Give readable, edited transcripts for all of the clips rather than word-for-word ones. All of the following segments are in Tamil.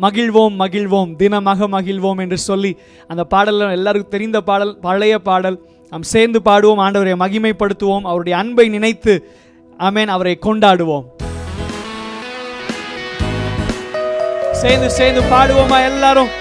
மகிழ்வோம் மகிழ்வோம் தினமாக மகிழ்வோம் என்று சொல்லி அந்த பாடல் எல்லாருக்கும் தெரிந்த பாடல், பழைய பாடல். நாம் சேர்ந்து பாடுவோம், ஆண்டவரை மகிமைப்படுத்துவோம், அவருடைய அன்பை நினைத்து ஆமென் அவரை கொண்டாடுவோம். சேர்ந்து பாடுவோமா எல்லாரும்?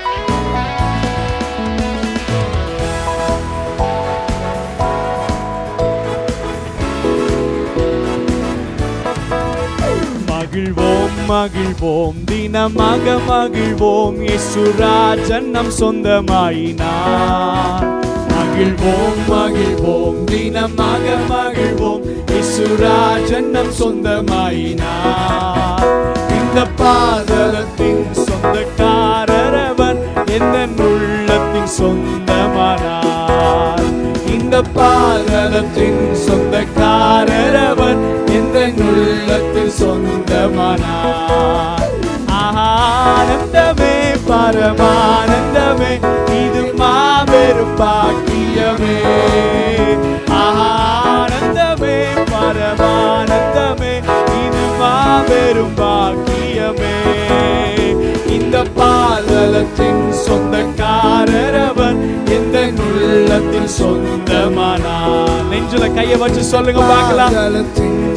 மகிழ்வோம் மகிழ்வோம் தினமாக மகிழ்வோம், இயேசுராஜன் நம் சொந்தமாயினார். மகிழ்வோம் மகிழ்வோம் தினமாக மகிழ்வோம், இயேசுராஜன் நம் சொந்தமாயினார். இந்த பாதலத்தின் சொந்தக்காரர் அவர், எந்த உள்ளத்தின் சொந்தமானார். இந்த பாதலத்தின் சொந்தக்காரர் அவர், எந்த உள்ளத்தில் சொந்தமானார். ஆனந்தமே பரமானந்தமே, இது மாபெரும் பாக்கியமே. ஆனந்தமே பரமானந்தமே, இது மாபெரும் பாக்கியமே. இந்த பாதலத்தின் சொந்தக்காரர் அவர், எந்த உள்ளத்தில் சொந்தமானார். நெஞ்சுல கையை வச்சு சொல்லுங்க பார்க்கலாம்.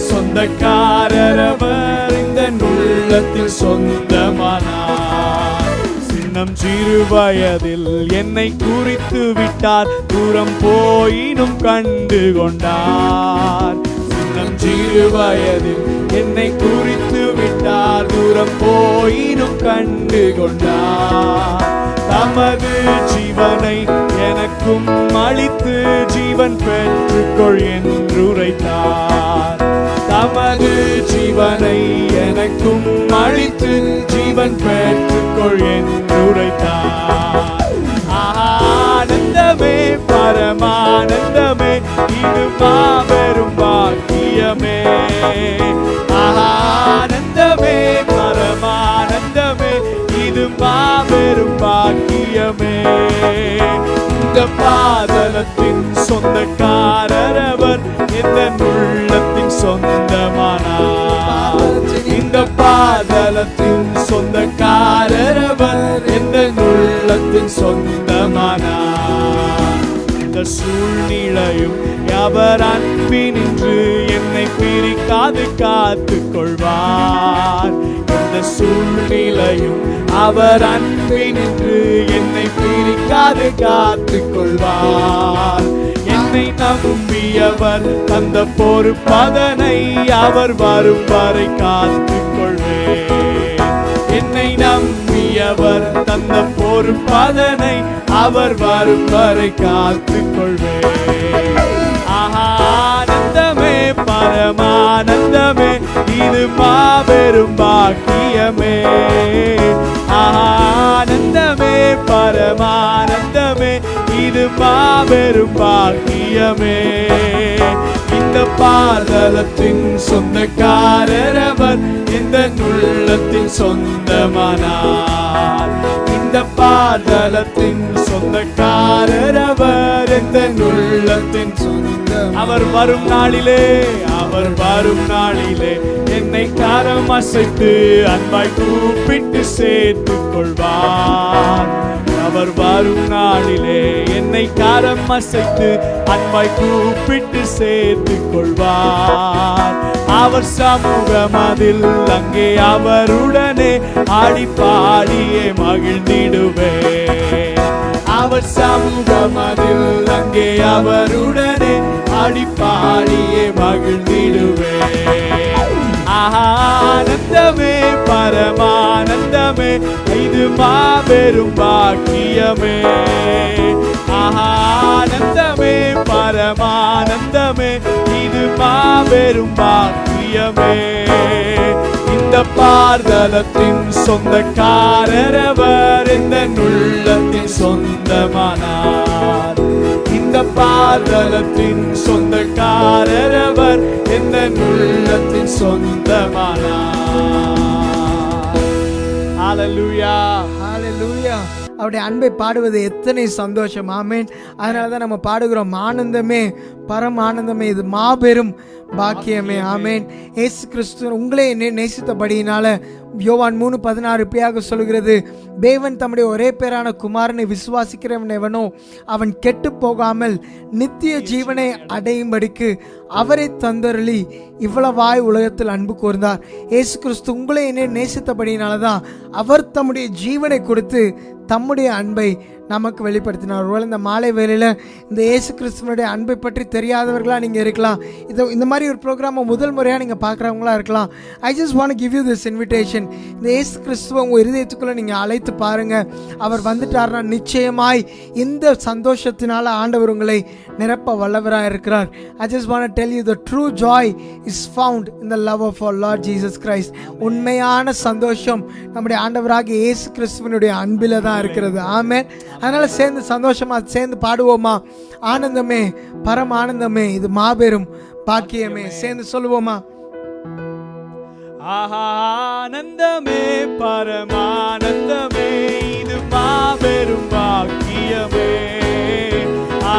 சொந்தக்காரர் அவர், இந்த உள்ளத்தில் சொந்தமானார். சின்னம் சிறு வயதில் என்னை குறித்து விட்டார், தூரம் போயினும் கண்டு கொண்டார். சின்னம் சிறு வயதில் என்னை குறித்து விட்டார், தூரம் போயினும் கண்டு கொண்டார். தமது ஜீவனை எனக்கும் அளித்து ஜீவன் பெற்றுக்கொள் என்று உரைத்தார். தமது ஜீவனை எனக்கும் அளித்து ஜீவன் பெற்றுக்கொள் என்று உரைத்தார். ஆனந்தமே பரமானந்தமே, இது மாபெரும் பாக்கியமே. ஆனந்தமே பரமானந்தமே, இது மாபெரும் பாக்கியமே. இந்த பாதலத்தின் சொந்தக்காரர் அவர், எந்த உள்ளத்தின் சொந்தமானார். இந்த பாதலத்தின் சொந்தக்காரர் அவர், எந்த உள்ளத்தின் சொந்தமானார். இந்த சூழ்நிலையும் அவர் அன்பினின்று என்னை பிரிக்காது காத்துக் கொள்வார். இந்த சூழ்நிலையும் அவர் அன்பினின்று என்னை பிரிக்காது காத்துக் கொள்வார். என்னை நம்பியவர் தந்த பொறுப்பதனை அவர் வரும் வரை காத்துக் கொள்வேன். என்னை நம்பியவர் தந்த பொறுப்பதனை அவர் வரும் வரை காத்துக் கொள்வேன். ஆனந்தமே பரமானந்தமே, இது மாபெரும் பாக்கியமே. ஆனந்தமே பரமானந்தமே, இது மாபெரும் பாக்கியமே. இந்த பாதலத்தின் சொந்தக்காரர் அவர், இந்த உள்ளத்தின் சொந்தமானார். இந்த பாதலத்தின் சொந்தக்காரர் அவர், இந்த உள்ளத்தின் சொந்தம். அவர் வரும் நாளிலே, அவர் வரும் நாளிலே என்னை கரம் அசைத்து அன்பாய் கூப்பிட்டு சேர்த்துக் கொள்வார். அவர் வரும் நாளிலே என்னை கரம் அசைத்து அன்பாய் கூப்பிட்டு சேர்த்துக் கொள்வார். அவர் சமூகம் அதில் அங்கே அவருடனே ஆடி பாடியே மகிழ்ந்திடுவேன். அவர் சமூகம் அதில் அங்கே அவருடனே ஆடி பாடியே மகிழ்ந்திடுவேன். ஆனந்தமே பரமானந்தமே, இது மாபெரும் பாக்கியமே. ஆனந்தமே பரமானந்தமே, இது மாபெரும் பாக்கியமே. இந்த பாதலத்தின் சொந்தக்காரர் அவர், இந்த உள்ளத்தின் சொந்தமானார். இந்த பாதலத்தின் சொந்தக்காரர் அவர், இந்த உள்ளத்தின் சொந்தமானார். ஹalleluya ஹalleluya. அவருடைய அன்பை பாடுவது எத்தனை சந்தோஷம். ஆமென். அதனால தான் நம்ம பாடுகிறோம், ஆனந்தமே பரம் ஆனந்தமே, இது மாபெரும் பாக்கியமே. ஆமென். இயேசு கிறிஸ்து உங்களே நேசித்தபடியினால யோவான் 3:16 இப்படியாக சொல்கிறது, தேவன் தம்முடைய ஒரே பேரான குமாரனை விசுவாசிக்கிறவன் எவனோ அவன் கெட்டு போகாமல் நித்திய ஜீவனை அடையும்படிக்கு அவரை தந்தருளி இவ்வளவாய் உலகத்தில் அன்பு கூர்ந்தார். இயேசு கிறிஸ்து உங்களை நேசித்தபடியினால தான் அவர் தம்முடைய ஜீவனை கொடுத்து தம்முடைய அன்பை நமக்கு வெளிப்படுத்தினார். ஒருவேளை இந்த மாலை வேளையில் இந்த இயேசு கிறிஸ்துவனுடைய அன்பை பற்றி தெரியாதவர்களாக நீங்கள் இருக்கலாம். இந்த மாதிரி ஒரு ப்ரோக்ராமை முதல் முறையாக நீங்கள் பார்க்குறவங்களா இருக்கலாம். ஐ just want give you this invitation. இந்த இயேசு கிறிஸ்துவ உங்கள் இருதயத்துக்குள்ளே நீங்கள் அழைத்து பாருங்கள். அவர் வந்துட்டார்னா நிச்சயமாய் இந்த சந்தோஷத்தினால ஆண்டவர் உங்களை நிரப்ப வல்லவராக இருக்கிறார். I just want tell you the true joy is found in the love of our Lord Jesus Christ. உண்மையான சந்தோஷம் நம்முடைய ஆண்டவராகிய இயேசு கிறிஸ்துவனுடைய அன்பில் தான் இருக்கிறது. ஆமென். அதனால சேர்ந்து சந்தோஷமா சேர்ந்து பாடுவோமா, ஆனந்தமே பரம் ஆனந்தமே, இது மாபெரும் பாக்கியமே. சேர்ந்து சொல்லுவோமா, ஆனந்தமே பரமானந்தமே, இது மாபெரும் பாக்கியமே.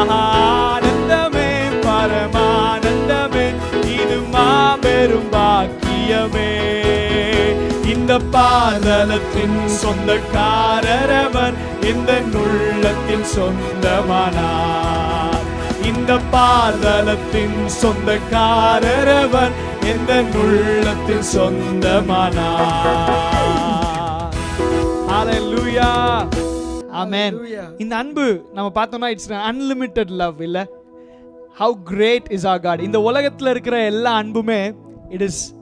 ஆனந்தமே பரமானந்தமே, இது மாபெரும் பாக்கியமே. இந்த பாதலத்தின் சொந்தக்காரரவர் இந்த உள்ளத்தின் சொந்தமானார். இந்த பாதலத்தின் சொந்தக்காரரவர் இந்த உள்ளத்தின் சொந்தமானார். ஹல்லேலூயா. ஆமென். இந்த அன்பு நம்ம பார்த்தோம்னா இட்ஸ் அன்லிமிட்டெட் லவ் இல்ல. How great is our God. இந்த உலகத்தில் இருக்கிற எல்லா அன்புமே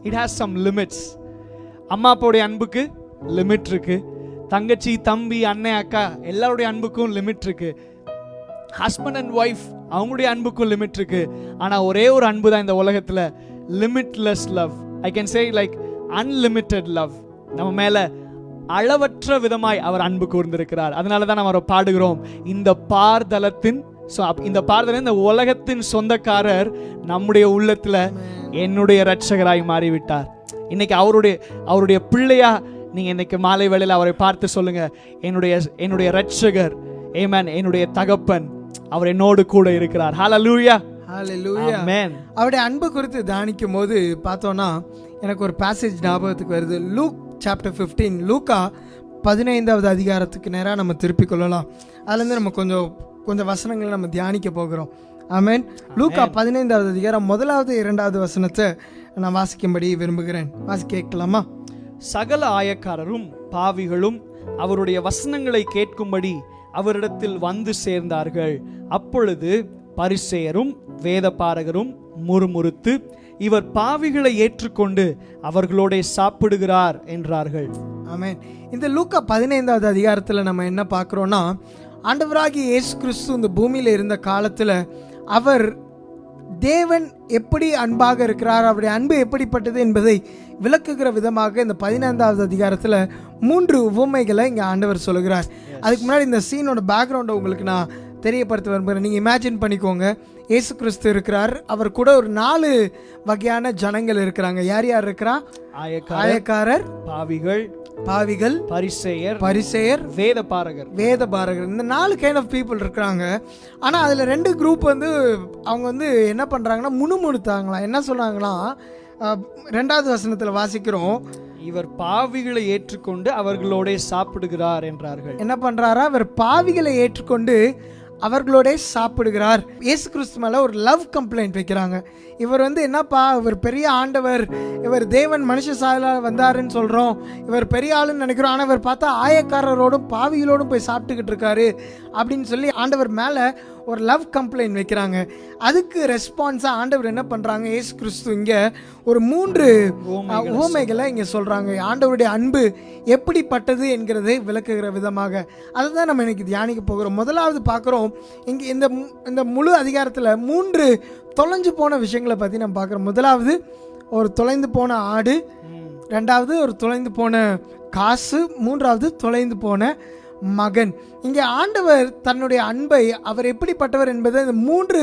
it has some limits. அம்மா அப்பாவுடைய அன்புக்கு லிமிட் இருக்கு, தங்கச்சி தம்பி அண்ணன் அக்கா எல்லாருடைய அன்புக்கும் லிமிட் இருக்கு, ஹஸ்பண்ட் அண்ட் ஒய்ஃப் அவங்களுடைய அன்புக்கும் லிமிட் இருக்கு. ஆனால் ஒரே ஒரு அன்பு தான் இந்த உலகத்தில், limitless love. I can say like unlimited love. நம்ம மேலே அளவற்ற விதமாய் அவர் அன்பு கூர்ந்திருக்கிறார். அதனால தான் நம்ம அவரை பாடுகிறோம், இந்த பார்தலத்தின் இந்த உலகத்தின் சொந்தக்காரர் நம்முடைய உள்ளத்தில் என்னுடைய இரட்சகராய் மாறிவிட்டார். இன்னைக்கு அவருடைய பிள்ளையா நீங்க இன்னைக்கு மாலை வேளையில் அவரை பார்த்து சொல்லுங்க, என்னுடைய இரட்சகர், ஆமென், என்னுடைய தகப்பன், அவர் என்னோடு கூட இருக்கிறார். ஹல்லேலூயா. ஹல்லேலூயா. ஆமென். அவருடைய அன்பு குறித்து தியானிக்கும் போது பார்த்தோம்னா எனக்கு ஒரு பேசேஜ் ஞாபகத்துக்கு வருது. லூக் சாப்டர் 15, லூக்கா 15வது அதிகாரத்துக்கு நேராக நம்ம திருப்பிக் கொள்ளலாம். அதுலேருந்து நம்ம கொஞ்சம் வசனங்களை நம்ம தியானிக்க போகிறோம். ஆமென். லூக்கா 15வது அதிகாரம் 1வது 2வது வசனத்தை நான் வாசிக்கும்படி விரும்புகிறேன். கேட்கலாமா? சகல ஆயக்காரரும் பாவிகளும் அவருடைய வசனங்களை கேட்கும்படி அவரிடத்தில் வந்து சேர்ந்தார்கள். அப்பொழுது பரிசேயரும் வேதபாரகரும் முறுமுறுத்து, இவர் பாவிகளை ஏற்றுக்கொண்டு அவர்களோட சாப்பிடுகிறார் என்றார்கள். ஆமென். இந்த லூக்கா 15வது அதிகாரத்தில் நம்ம என்ன பார்க்குறோன்னா, ஆண்டவராகிய இயேசு கிறிஸ்து இந்த பூமியில் இருந்த காலத்தில் அவர் தேவன் எப்படி அன்பாக இருக்கிறார், அவருடைய அன்பு எப்படிப்பட்டது என்பதை விளக்குகிற விதமாக இந்த 15வது அதிகாரத்தில் 3 உவமைகளை இங்கே ஆண்டவர் சொல்லுகிறார். அதுக்கு முன்னாடி இந்த சீனோட பேக்ரவுண்டை உங்களுக்கு நான் தெரியப்படுத்த விரும்புகிறேன். நீங்கள் இமேஜின் பண்ணிக்கோங்க, இயேசு கிறிஸ்து இருக்கிறார், அவர் கூட ஒரு 4 வகையான ஜனங்கள் இருக்கிறாங்க. யார் யார் இருக்கிறா? ஆயக்காரர், பாவிகள், பரிசேயர், வேதபாரகர். இந்த 4 கைண்ட் ஆஃப் பீப்புள் இருக்கிறாங்க. ஆனால் அதில் 2 குரூப் அவங்க என்ன பண்ணுறாங்கன்னா, முணுமுணுத்தாங்களாம். என்ன சொல்கிறாங்களா, 2வது வசனத்தில் வாசிக்கிறோம், இவர் பாவிகளை ஏற்றுக்கொண்டு அவர்களோட சாப்பிடுகிறார் என்றார்கள். என்ன பண்றாரா, இவர் பாவிகளை ஏற்றுக்கொண்டு அவர்களோட சாப்பிடுகிறார். இயேசு கிறிஸ்து மேல ஒரு லவ் கம்ப்ளைண்ட் வைக்கிறாங்க. இவர் என்னப்பா, இவர் பெரிய ஆண்டவர், இவர் தேவன் மனுஷ சாயலா வந்தாருன்னு சொல்றோம், இவர் பெரிய ஆளுன்னு நினைக்கிறோம், ஆனால் இவர் பார்த்தா ஆயக்காரரோடும் பாவிகளோடும் போய் சாப்பிட்டுக்கிட்டு இருக்காரு அப்படின்னு சொல்லி ஆண்டவர் மேல ஒரு லவ் கம்ப்ளைண்ட் வைக்கிறாங்க. அதுக்கு ரெஸ்பான்ஸாக ஆண்டவர் என்ன பண்ணுறாங்க, இயேசு கிறிஸ்து இங்கே ஒரு 3 உவமைகளை இங்கே சொல்கிறாங்க. ஆண்டவருடைய அன்பு எப்படிப்பட்டது என்கிறதை விளக்குகிற விதமாக. அதை தான் நம்ம இன்னைக்கு தியானிக்க போகிறோம். முதலாவது பார்க்குறோம், இங்கே இந்த முழு அதிகாரத்தில் 3 தொலைஞ்சு போன விஷயங்களை பற்றி நம்ம பார்க்குறோம். முதலாவது ஒரு தொலைந்து போன ஆடு, 2வது ஒரு தொலைந்து போன காசு, 3வது தொலைந்து போன மகன். இங்கே ஆண்டவர் தன்னுடைய அன்பை, அவர் எப்படிப்பட்டவர் என்பதை இந்த 3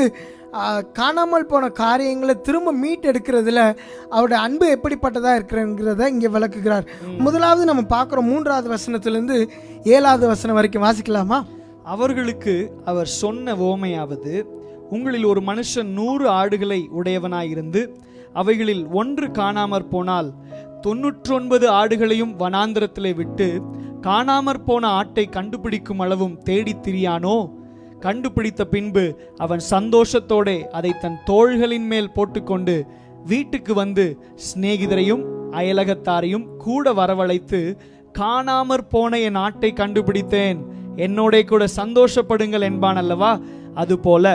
காணாமல் போன காரியங்களை திரும்ப மீட்டெடுக்கிறதுல அவருடைய அன்பு எப்படிப்பட்டதாக இருக்கிறங்கிறத இங்கே விளக்குகிறார். முதலாவது நம்ம பார்க்குறோம் 3வது வசனத்திலிருந்து 7வது வசனம் வரைக்கும் வாசிக்கலாமா? அவர்களுக்கு அவர் சொன்ன உவமையாவது, உங்களில் ஒரு மனுஷன் 100 ஆடுகளை உடையவனாயிருந்து அவைகளில் ஒன்று காணாமற் போனால் 99 ஆடுகளையும் வனாந்திரத்திலே விட்டு காணாமற் போன ஆட்டை கண்டுபிடிக்கும் அளவும் தேடி திரியானோ? கண்டுபிடித்த பின்பு அவன் சந்தோஷத்தோടെ அதை தன் தோள்களின் மேல் போட்டுக்கொண்டு வீட்டுக்கு வந்து சிநேகிதரையும் அயலகத்தாரையும் கூட வரவழைத்து, காணாமற் போன என் ஆட்டை கண்டுபிடித்தேன், என்னோட கூட சந்தோஷப்படுங்கள் என்பான் அல்லவா? அதுபோல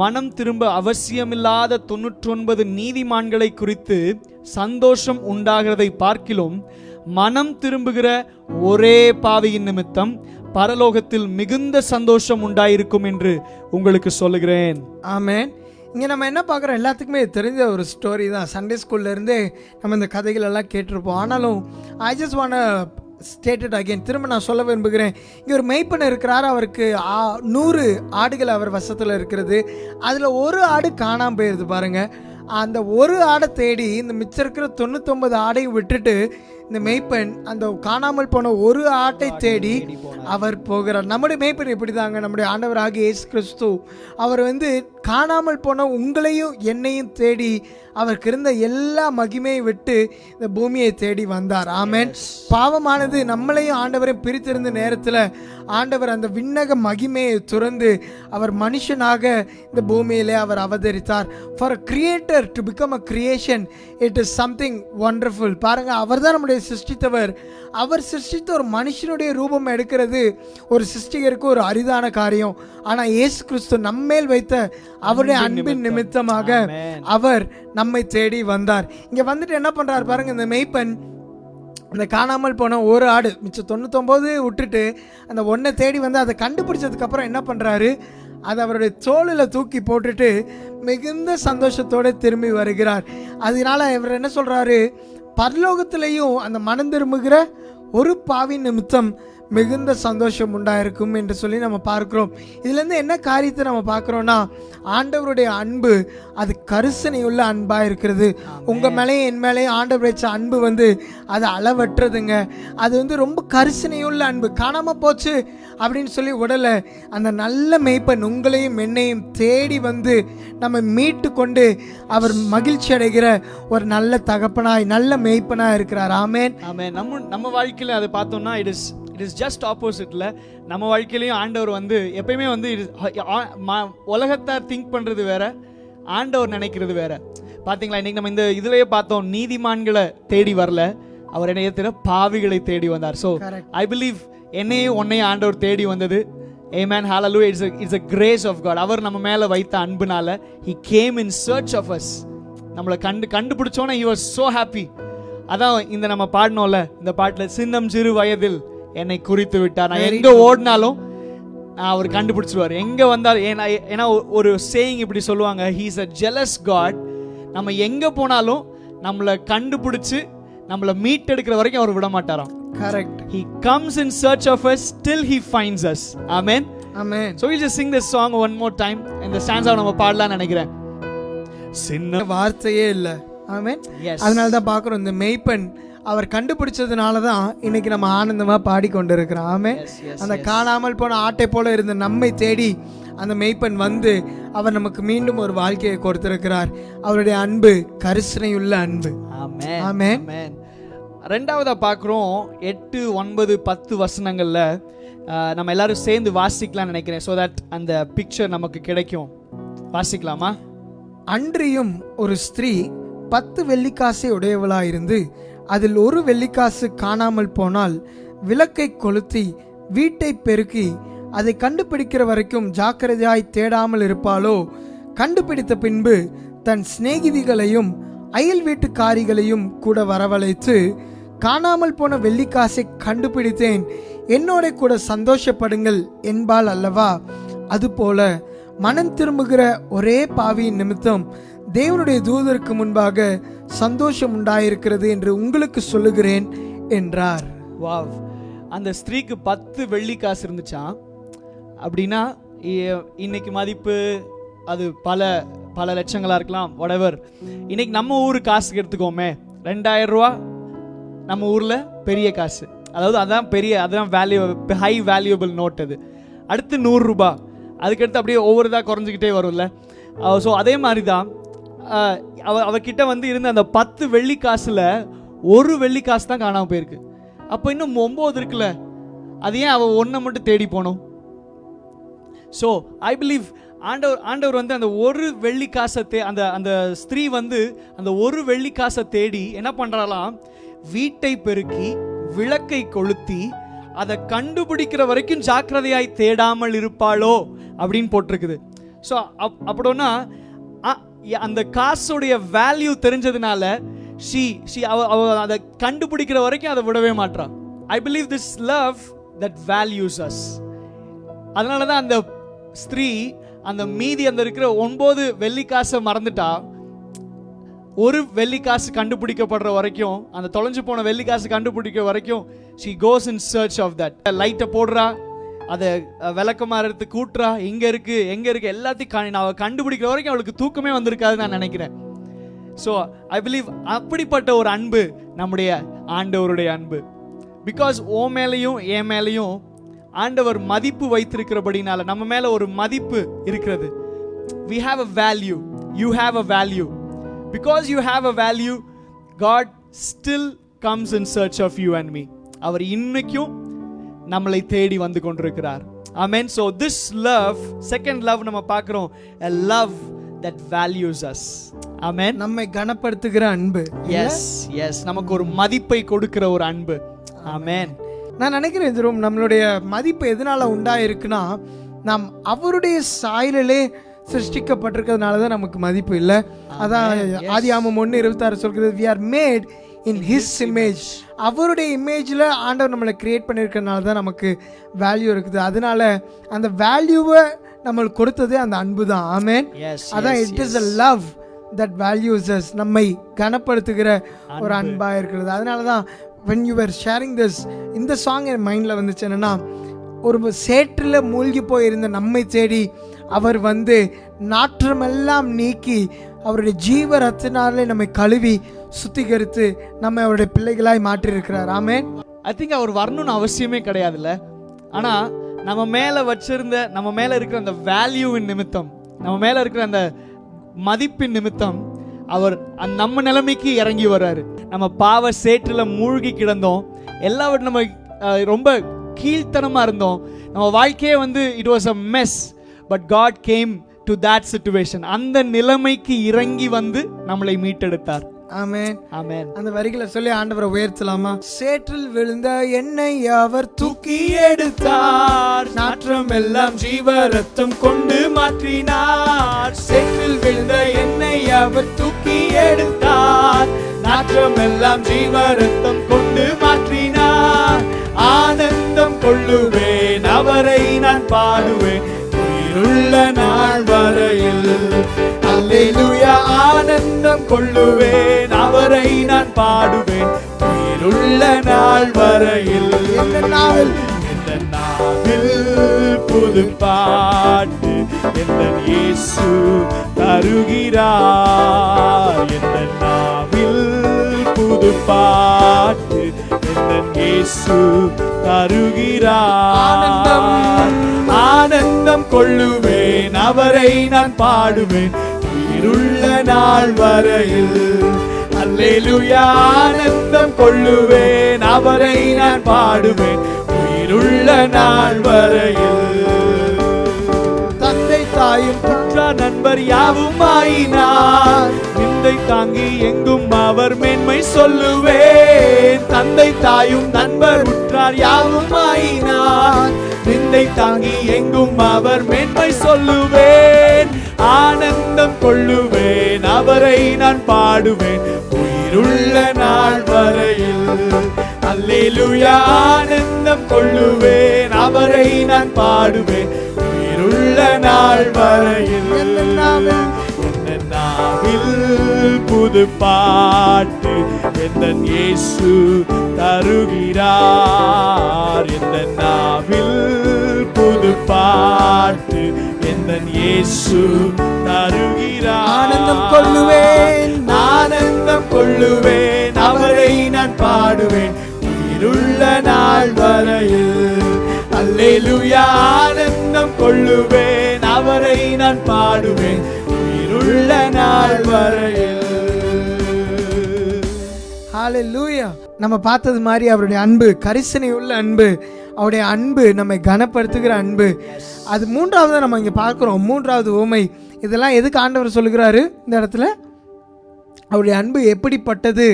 மனம் திரும்ப அவசியமில்லாத 99 நீதிமான்களை குறித்து சந்தோஷம் உண்டாகிறதை பார்க்கிலும் மனம் திரும்புகிற ஒரே பாவியின் நிமித்தம் பரலோகத்தில் மிகுந்த சந்தோஷம் உண்டாயிருக்கும் என்று உங்களுக்கு சொல்லுகிறேன். ஆமென். இங்கே நம்ம என்ன பார்க்குறோம், எல்லாத்துக்குமே தெரிஞ்ச ஒரு ஸ்டோரி தான். சண்டே ஸ்கூல்லேருந்தே நம்ம இந்த கதைகள் எல்லாம் கேட்டிருப்போம். ஆனாலும் ஐ ஜஸ்ட் வாண்ட் ஸ்டேட்டட் அகெயின், திரும்ப நான் சொல்ல விரும்புகிறேன். இங்கே ஒரு மெய்ப்பன் இருக்கிறார். அவருக்கு 100 ஆடுகள் அவர் வசத்தில் இருக்கிறது. அதில் ஒரு ஆடு காணாமல் போயிடுது பாருங்கள். அந்த ஒரு ஆடை தேடி இந்த மிச்சம் இருக்கிற 99 ஆடையும் விட்டுட்டு இந்த மெய்ப்பெண் அந்த காணாமல் போன ஒரு ஆட்டை தேடி அவர் போகிறார். நம்முடைய மெய்ப்பெண் எப்படி தாங்க, நம்முடைய ஆண்டவராகிய இயேசு கிறிஸ்து அவர் காணாமல் போன உங்களையும் என்னையும் தேடி அவருக்கு இருந்த எல்லா மகிமையை விட்டு இந்த பூமியை தேடி வந்தார். ஆமென். பாவமானது நம்மளையும் ஆண்டவரையும் பிரித்திருந்த நேரத்தில் ஆண்டவர் அந்த விண்ணக மகிமையை துறந்து அவர் மனுஷனாக இந்த பூமியிலே அவர் அவதரித்தார். For a creator to become a creation, it is something wonderful. பாருங்க, அவர் தான் நம்முடைய சிருஷ்டித்தவர். அவர் சிருஷ்டித்த ஒரு மனுஷனுடைய ரூபம் எடுக்கிறது ஒரு சிருஷ்டிகருக்கு ஒரு அரிதான காரியம். ஆனால் இயேசு கிறிஸ்து நம்மேல் வைத்த அவருடைய அன்பின் நிமித்தமாக அவர் நம்மை தேடி வந்தார். இங்க வந்துட்டு என்ன பண்றாரு பாருங்க, இந்த மெய்ப்பெண் அந்த காணாமல் போன ஒரு ஆடு மிச்சம் 99 விட்டுட்டு அந்த ஒன்றை தேடி வந்து அதை கண்டுபிடிச்சதுக்கப்புறம் என்ன பண்ணுறாரு, அதை அவருடைய தோளில் தூக்கி போட்டுட்டு மிகுந்த சந்தோஷத்தோடு திரும்பி வருகிறார். அதனால இவர் என்ன சொல்கிறாரு, பரலோகத்திலையும் அந்த மனம் திரும்புகிற ஒரு பாவின் நிமித்தம் மிகுந்த சந்தோஷம் உண்டாயிருக்கும் என்று சொல்லி நம்ம பார்க்கிறோம். இதுலேருந்து என்ன காரியத்தை நம்ம பார்க்குறோன்னா, ஆண்டவருடைய அன்பு அது கரிசனையுள்ள அன்பாக இருக்கிறது. உங்கள் மேலேயும் என் மேலேயும் ஆண்டவர் வச்ச அன்பு அது அளவற்றதுங்க. அது ரொம்ப கரிசனையுள்ள அன்பு. காணாமல் போச்சு அப்படின்னு சொல்லி உடலை அந்த நல்ல மெய்ப்பன் உங்களையும் என்னையும் தேடி நம்ம மீட்டு கொண்டு அவர் மகிழ்ச்சி அடைகிற ஒரு நல்ல தகப்பனாய் நல்ல மெய்ப்பனாக இருக்கிறார். ஆமென். ஆமென். நம்ம வாழ்க்கையில் அதை பார்த்தோம்னா இட் இஸ் ஜஸ்ட் ஆப்போசிட்ல. நம்ம வாழ்க்கையிலையும் ஆண்டவர் எப்பயுமே உலகத்தார் திங்க் பண்றது வேற, ஆண்டவர் நினைக்கிறது வேற. பாத்தீங்களா, இன்னைக்கு நம்ம இந்த இதுலயே பார்த்தோம், நீதிமான்களை தேடி வரல, அவர் என்ன பாவிகளை தேடி வந்தார். ஸோ ஐ பிலீவ் என்னையும் உன்னையும் ஆண்டவர் தேடி வந்தது. Amen. Hallelujah. It's a grace of God. அவர் நம்ம மேல வைத்த அன்புனால he came in search of us. நம்மளை கண்டுபிடிச்சோன்னா he was so happy. அதான் இந்த நம்ம பாடணும்ல இந்த பாட்டுல, சின்னம் சிறு வயதில் என்னை குறித்து விட்டார். நான் எங்க ஓடினாலும் அவர் கண்டுபிடிச்சிருவார், எங்க வந்தாலும். ஏன்னா ஒரு சேயிங் இப்படி சொல்லுவாங்க, he is a jealous God. நம்ம எங்க போனாலும் நம்மளை கண்டுபிடிச்சு நம்மளை மீட்டெடுக்கிற வரைக்கும் அவர் விட மாட்டாராம். Correct. He comes in search of us till he finds us. Amen. Amen. So we'll just sing this song one more time. இந்த ஸ்டான்ஸாவை நம்ம பாடலாம்னு நினைக்கிறேன். சின்ன வார்த்தையே இல்ல. ஆமென். அதனால தான் பார்க்குறோம், இந்த மெய்ப்பெண் அவர் கண்டுபிடிச்சதுனால தான் இன்னைக்கு நம்ம ஆனந்தமா பாடிக்கொண்டிருக்கிறோம். ஆமென். அந்த காணாமல் போன ஆட்டை போல இருந்த நம்மை தேடி அந்த மெய்ப்பெண் அவர் நமக்கு மீண்டும் ஒரு வாழ்க்கையை கொடுத்திருக்கிறார். அவருடைய அன்பு கரிசனையுள்ள அன்பு. ஆமென். ஆமென். ரெண்டாவதா பார்க்குறோம் 8, 9, 10 வசனங்கள்ல நம்ம எல்லாரும் சேர்ந்து வாசிக்கலாம் நினைக்கிறேன். ஸோ தட் அந்த பிக்சர் நமக்கு கிடைக்கும். வாசிக்கலாமா? அன்றியும் ஒரு ஸ்திரீ 10 வெள்ளிக்காசை உடையவளாயிருந்து அதில் ஒரு வெள்ளிக்காசு காணாமல் போனால் விளக்கை கொளுத்தி வீட்டை பெருக்கி அதை கண்டுபிடிக்கிற வரைக்கும் ஜாக்கிரதையாய் தேடாமல் இருப்பாளோ? கண்டுபிடித்த பின்பு தன் சிநேகிதிகளையும் அயல் வீட்டுக்காரிகளையும் கூட வரவழைத்து, காணாமல் போன வெள்ளிக்காசை கண்டுபிடித்தேன், என்னோட கூட சந்தோஷப்படுங்கள் என்பாள் அல்லவா? அதுபோல மனம் திரும்புகிற ஒரே பாவியின் நிமித்தம் தேவனுடைய தூதருக்கு முன்பாக சந்தோஷம் உண்டாயிருக்கிறது என்று உங்களுக்கு சொல்லுகிறேன் என்றார். வாவ். அந்த ஸ்திரீக்கு 10 வெள்ளிக்காசு இருந்துச்சான். அப்படின்னா இன்னைக்கு மதிப்பு அது பல பல லட்சங்களா இருக்கலாம், whatever. இன்னைக்கு நம்ம ஊர் காசுக்கு எடுத்துக்கோமே, 2000 ரூபா நம்ம ஊர்ல பெரிய காசு, அதாவது அதான் வேல்யூ, ஹை வேல்யூபிள் நோட். அது அடுத்து 100 ரூபாய், அதுக்கடுத்து அப்படியே ஒவ்வொருதா குறைஞ்சிக்கிட்டே வரும்ல. ஸோ அதே மாதிரி தான் அவகிட்ட வந்து இருந்த அந்த 10 வெள்ளி காசுல 1 வெள்ளி காசு தான் காணாமல் போயிருக்கு. அப்போ இன்னும் 9 இருக்குல்ல, அது ஏன் அவள் 1 மட்டும் தேடி போனோம்? ஸோ ஐ பிலீவ் ஆண்டவர் வந்து அந்த 1 வெள்ளி காசை அந்த ஸ்திரீ வந்து அந்த 1 வெள்ளி காசை தேடி என்ன பண்ணுறாலாம், வீட்டை பெருக்கி விளக்கை கொளுத்தி அதை கண்டுபிடிக்கிற வரைக்கும் ஜாக்கிரதையாய் தேடாமல் இருப்பாளோ அப்படின்னு போட்டிருக்குது. ஸோ அப்படின்னா அந்த காசுடைய வேல்யூ தெரிஞ்சதுனால அவ அதை கண்டுபிடிக்கிற வரைக்கும் அதை விடவே மாட்டான். I believe this love that values us. அதனால தான் அந்த ஸ்திரீ அந்த மீதி அந்த இருக்கிற 9 வெள்ளி காசை மறந்துட்டா, 1 வெள்ளி காசு கண்டுபிடிக்கப்படுற வரைக்கும், அந்த தொலைஞ்சு போன வெள்ளி காசு கண்டுபிடிக்க வரைக்கும் she goes in search of that. லைட்டை போடுறா, அதை விளக்கமாறதுக்கு கூட்டுறா, எங்க இருக்கு எல்லாத்தையும் அவள் கண்டுபிடிக்கிற வரைக்கும் அவளுக்கு தூக்கமே வந்திருக்காது நான் நினைக்கிறேன். ஸோ ஐ பிலீவ் அப்படிப்பட்ட ஒரு அன்பு நம்முடைய ஆண்டவருடைய அன்பு. பிகாஸ் ஓ மேலையும் என் மேலையும் ஆண்டவர் மதிப்பு வைத்திருக்கிறபடினால நம்ம மேல ஒரு மதிப்பு இருக்கிறது. we have a value, you have a value. Because you have a value, God still comes in search of you and me. அவர் இன்னைக்கும் நம்மளை தேடி வந்து கொண்டிருக்கிறார். Amen. So this love, second love நம்ம பார்க்கிறோம், a love that values us. Amen. நம்மை கனப்படுத்துகிற அன்பு. Yes, நமக்கு ஒரு மதிப்பை கொடுக்கிற ஒரு அன்பு. Amen. நான் நினைக்கிறேன் இது நம்மளுடைய மதிப்பு எதனால உண்டாயிருக்குன்னா, நாம் அவருடைய சாயலிலே சிருஷ்டிக்கப்பட்டிருக்கிறதுனால தான் நமக்கு மதிப்பு இல்லை. அதான் ஆதியாகமம் 1:26 சொல்கிறது, we are made in his image. அவருடைய இமேஜில் ஆண்டவர் நம்மளை கிரியேட் பண்ணியிருக்கிறதுனால தான் நமக்கு வேல்யூ இருக்குது. அதனால அந்த வேல்யூவை நம்மளுக்கு கொடுத்ததே அந்த அன்பு தான். ஆமென். அதான் it is a love that values us. நம்மை கனப்படுத்துகிற ஒரு அன்பாக இருக்கிறது. அதனால தான் when you were sharing this, இந்த சாங் என் மைண்டில் வந்துச்சு. என்னன்னா, ஒரு சேற்றில் மூழ்கி போயிருந்த நம்மை தேடி அவர் வந்து நாற்றமெல்லாம் நீக்கி அவருடைய ஜீவ ரத்தினாலே நம்மை கழுவி சுத்திகரித்து நம்ம அவருடைய பிள்ளைகளாய் மாற்றியிருக்கிறார். ஆமென். ஐ திங்க் அவர் வரணும்னு அவசியமே கிடையாதுல்ல. ஆனால் நம்ம மேலே இருக்கிற அந்த வேல்யூவின் நிமித்தம், நம்ம மேலே இருக்கிற அந்த மதிப்பின் நிமித்தம் அவர் நம்ம நிலைமைக்கு இறங்கி வர்றாரு. நம்ம பாவ சேற்றில் மூழ்கி கிடந்தோம், எல்லாவற்றும் நம்ம ரொம்ப கீழ்த்தனமாக இருந்தோம், நம்ம வாழ்க்கையே வந்து it was a mess. But God came to that situation. அந்த நிலைமைக்கு இறங்கி வந்து நம்மளை மீட்டெடுத்தார். ஆமென். ஆமென். அந்த வரிகளை சொல்லி ஆண்டவரை உயர்த்தலாமா? சேற்றில் விழுந்த என்னை அவர் தூக்கி எடுத்தார், நாற்றம் எல்லாம் ஜீவ ரத்தம் கொண்டு மாற்றினார். சேற்றில் விழுந்த என்னை அவர் தூக்கி எடுத்தார், நாற்றம் எல்லாம் ஜீவ ரத்தம் கொண்டு மாற்றினார். ஆனந்தம் கொள்ளுவேன், அவரை நான் பாடுவேன் உயிருள்ள நாள் வரையில். அல்லேலூயா. ஆனந்தம் கொள்ளுவேன், அவரை நான் பாடுவேன் உயிருள்ள நாள் வரையில். இந்த நாவில் புது பாட்டு எந்த இயேசு தருகிறார். எந்த நாவில் புது பாட்டு எந்த இயேசு தருகிறார். ஆனந்தம் கொள்ளுவேன், அவரை நான் பாடுவேன் உயிருள்ள நாள் வரையில். அல்லேலூயா. ஆனந்தம் கொள்ளுவேன், அவரை நான் பாடுவேன் உயிருள்ள நாள் வரையில். தந்தை தாயும் உற்றார் நண்பர் யாவும் ஆயினார், நிந்தை தாங்கி எங்கும் அவர் மேன்மை சொல்லுவேன். தந்தை தாயும் நண்பர் உற்றார் யாவும் ஆயினார், நிந்தை தாங்கி எங்கும் அவர் மேன்மை சொல்லுவேன். ஆனந்தம் கொள்ளுவேன், அவரை நான் பாடுவேன் உயிருள்ள நாள் வரையில். அல்லேலூயா. ஆனந்தம் கொள்ளுவேன், அவரை நான் பாடுவேன் உயிருள்ள நாள் வரையில். என்ன நாவில் புது பாட்டு எந்த இயேசு தருகிறார். எந்த நாவில் புது பாட்டு எந்த எந்தன் இயேசு தருகிறார். ஆனந்தம் கொள்ளுவேன், ஆனந்தம் கொள்ளுவேன், அவரை நான் பாடுவேன் உயிருள்ள நாள் வரையில். அல்லேலூயா. ஆனந்தம் கொள்ளுவேன், அவரை நான் பாடுவேன் உயிருள்ள நாள் வரையில். ஹalleluya. நம்ம பார்த்தது மாதிரி அவருடைய அன்பு கரிசனை உள்ள அன்பு, அவருடைய அன்பு நம்மை கனப்படுத்துகிற அன்பு. அது மூன்றாவது நம்ம இங்கே பார்க்குறோம். மூன்றாவது உவமை. இதெல்லாம் எதுக்கு ஆண்டவர் சொல்லுகிறாரு இந்த இடத்துல? அவருடைய அன்பு எப்படிப்பட்டது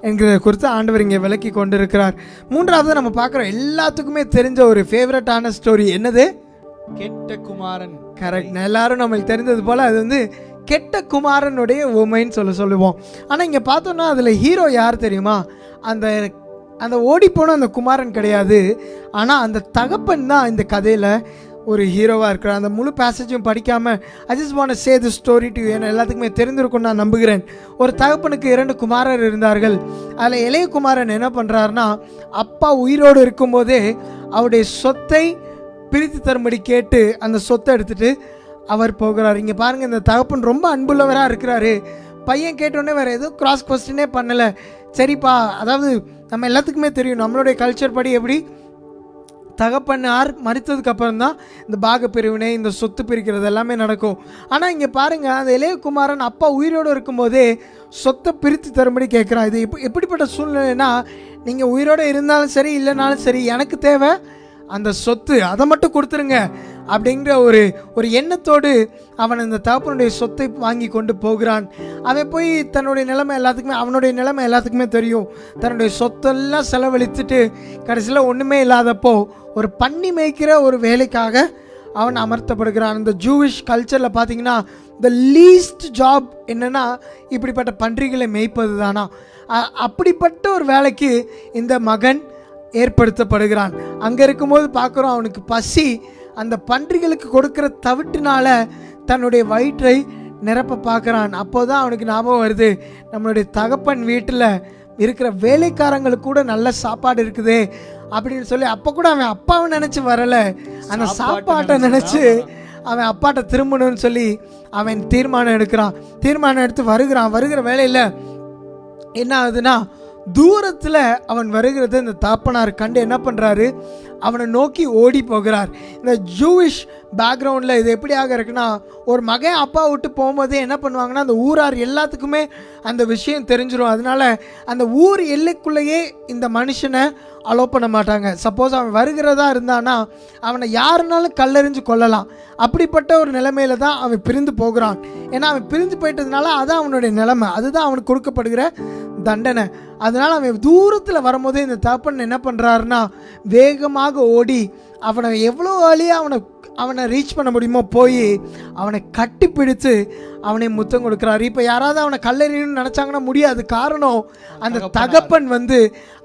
என்கிறத குறித்து ஆண்டவர் இங்கே விளக்கி கொண்டிருக்கிறார். மூன்றாவது நம்ம பார்க்குறோம், எல்லாத்துக்குமே தெரிஞ்ச ஒரு ஃபேவரட்டான ஸ்டோரி. என்னது? கெட்ட குமாரன். கரெக்ட். எல்லாரும் நம்மளுக்கு தெரிந்தது போல் அது வந்து கெட்ட குமாரனுடைய உமைன்னு சொல்லுவோம். ஆனால் இங்கே பார்த்தோன்னா அதில் ஹீரோ யார் தெரியுமா? அந்த ஓடிப்போன அந்த குமாரன் கிடையாது. ஆனால் அந்த தகப்பன் தான் இந்த கதையில் ஒரு ஹீரோவாக இருக்கிறார். அந்த முழு பேசேஜும் படிக்காமல் ஐ just want to say the story to you. ஏன்னா எல்லாத்துக்குமே தெரிஞ்சிருக்கும் நான் நம்புகிறேன். ஒரு தகப்பனுக்கு 2 குமாரர் இருந்தார்கள். அதில் இளைய குமாரன் என்ன பண்ணுறாருன்னா, அப்பா உயிரோடு இருக்கும்போதே அவருடைய சொத்தை பிரித்து தரும்படி கேட்டு அந்த சொத்தை எடுத்துகிட்டு அவர் போகிறார். இங்கே பாருங்கள், இந்த தகப்பன் ரொம்ப அன்புள்ளவராக இருக்கிறாரு. பையன் கேட்டோடனே வேறு எதுவும் கிராஸ் கொஸ்டினே பண்ணலை. சரிப்பா, அதாவது நம்ம எல்லாத்துக்குமே தெரியும் நம்மளுடைய கல்ச்சர் படி எப்படி தகப்பன் மறித்ததுக்கு அப்புறம் தான் இந்த பாக பிரிவினை, இந்த சொத்து பிரிக்கிறது எல்லாமே நடக்கும். ஆனால் இங்கே பாருங்கள், அந்த இளையகுமாரன் அப்பா உயிரோடு இருக்கும்போதே சொத்தை பிரித்து தரும்படி கேட்குறான். இது எப்படிப்பட்ட சூழ்நிலைன்னா, நீங்கள் உயிரோடு இருந்தாலும் சரி இல்லைனாலும் சரி, எனக்கு தேவை அந்த சொத்து, அதை மட்டும் கொடுத்துருங்க அப்படிங்கிற ஒரு எண்ணத்தோடு அவன் இந்த தகப்பனுடைய சொத்தை வாங்கி கொண்டு போகிறான். அவன் போய் தன்னுடைய நிலைமை எல்லாத்துக்குமே, அவனுடைய நிலைமை எல்லாத்துக்குமே தெரியும். தன்னுடைய சொத்தெல்லாம் செலவழித்துட்டு கடைசியில் ஒன்றுமே இல்லாதப்போ ஒரு பன்னி மேய்க்கிற ஒரு வேலைக்காக அவன் அமர்த்தப்படுகிறான். இந்த ஜூவிஷ் கல்ச்சரில் பார்த்தீங்கன்னா த லீஸ்ட் ஜாப் என்னென்னா இப்படிப்பட்ட பன்றிகளை மேய்ப்பது தானா. அப்படிப்பட்ட ஒரு வேலைக்கு இந்த மகன் ஏற்படுத்தப்படுகிறான். அங்கே இருக்கும்போது பார்க்குறோம், அவனுக்கு பசி அந்த பன்றிகளுக்கு கொடுக்குற தவிட்டினால தன்னுடைய வயிற்றை நிரப்ப பார்க்குறான். அப்போ தான் அவனுக்கு ஞாபகம் வருது, நம்மளுடைய தகப்பன் வீட்டில் இருக்கிற வேலைக்காரங்களுக்கு கூட நல்ல சாப்பாடு இருக்குதே அப்படின்னு சொல்லி. அப்போ கூட அவன் அப்பாவை நினச்சி வரலை, அந்த சாப்பாட்டை நினச்சி அவன் அப்பாட்ட திரும்பணும்னு சொல்லி அவன் தீர்மானம் எடுக்கிறான். தீர்மானம் எடுத்து வருகிற வேலையில் என்ன ஆகுதுன்னா, தூரத்தில் அவன் வருகிறது இந்த தாப்பனார் கண்டு என்ன பண்ணுறாரு, அவனை நோக்கி ஓடி போகிறார். இந்த ஜூவிஷ் பேக்ரவுண்டில் இது எப்படியாக இருக்குன்னா, ஒரு மகன் அப்பா விட்டு போகும்போதே என்ன பண்ணுவாங்கன்னா, அந்த ஊரார் எல்லாத்துக்குமே அந்த விஷயம் தெரிஞ்சிடும். அதனால அந்த ஊர் எல்லைக்குள்ளேயே இந்த மனுஷனை அலோ பண்ண மாட்டாங்க. சப்போஸ் அவன் வருகிறதா இருந்தானா அவனை யாருனாலும் கல்லெறிஞ்சு கொள்ளலாம். அப்படிப்பட்ட ஒரு நிலைமையில தான் அவன் பிரிந்து போகிறான். ஏன்னா அவன் பிரிந்து போயிட்டதுனால அதான் அவனுடைய நிலைமை, அதுதான் அவனுக்கு கொடுக்கப்படுகிற தண்டனை. அதனால் அவன் தூரத்தில் வரும்போதே இந்த தகப்பன் என்ன பண்ணுறாருன்னா, வேகமாக ஓடி அவனை எவ்வளோ வழியாக அவனை ரீச் பண்ண முடியுமோ போய் அவனை கட்டி பிடித்து அவனை முத்தம் கொடுக்குறாரு. இப்போ யாராவது அவனை கல்லெறியணும்னு நினச்சாங்கன்னா முடியாது. காரணம், அந்த தகப்பன்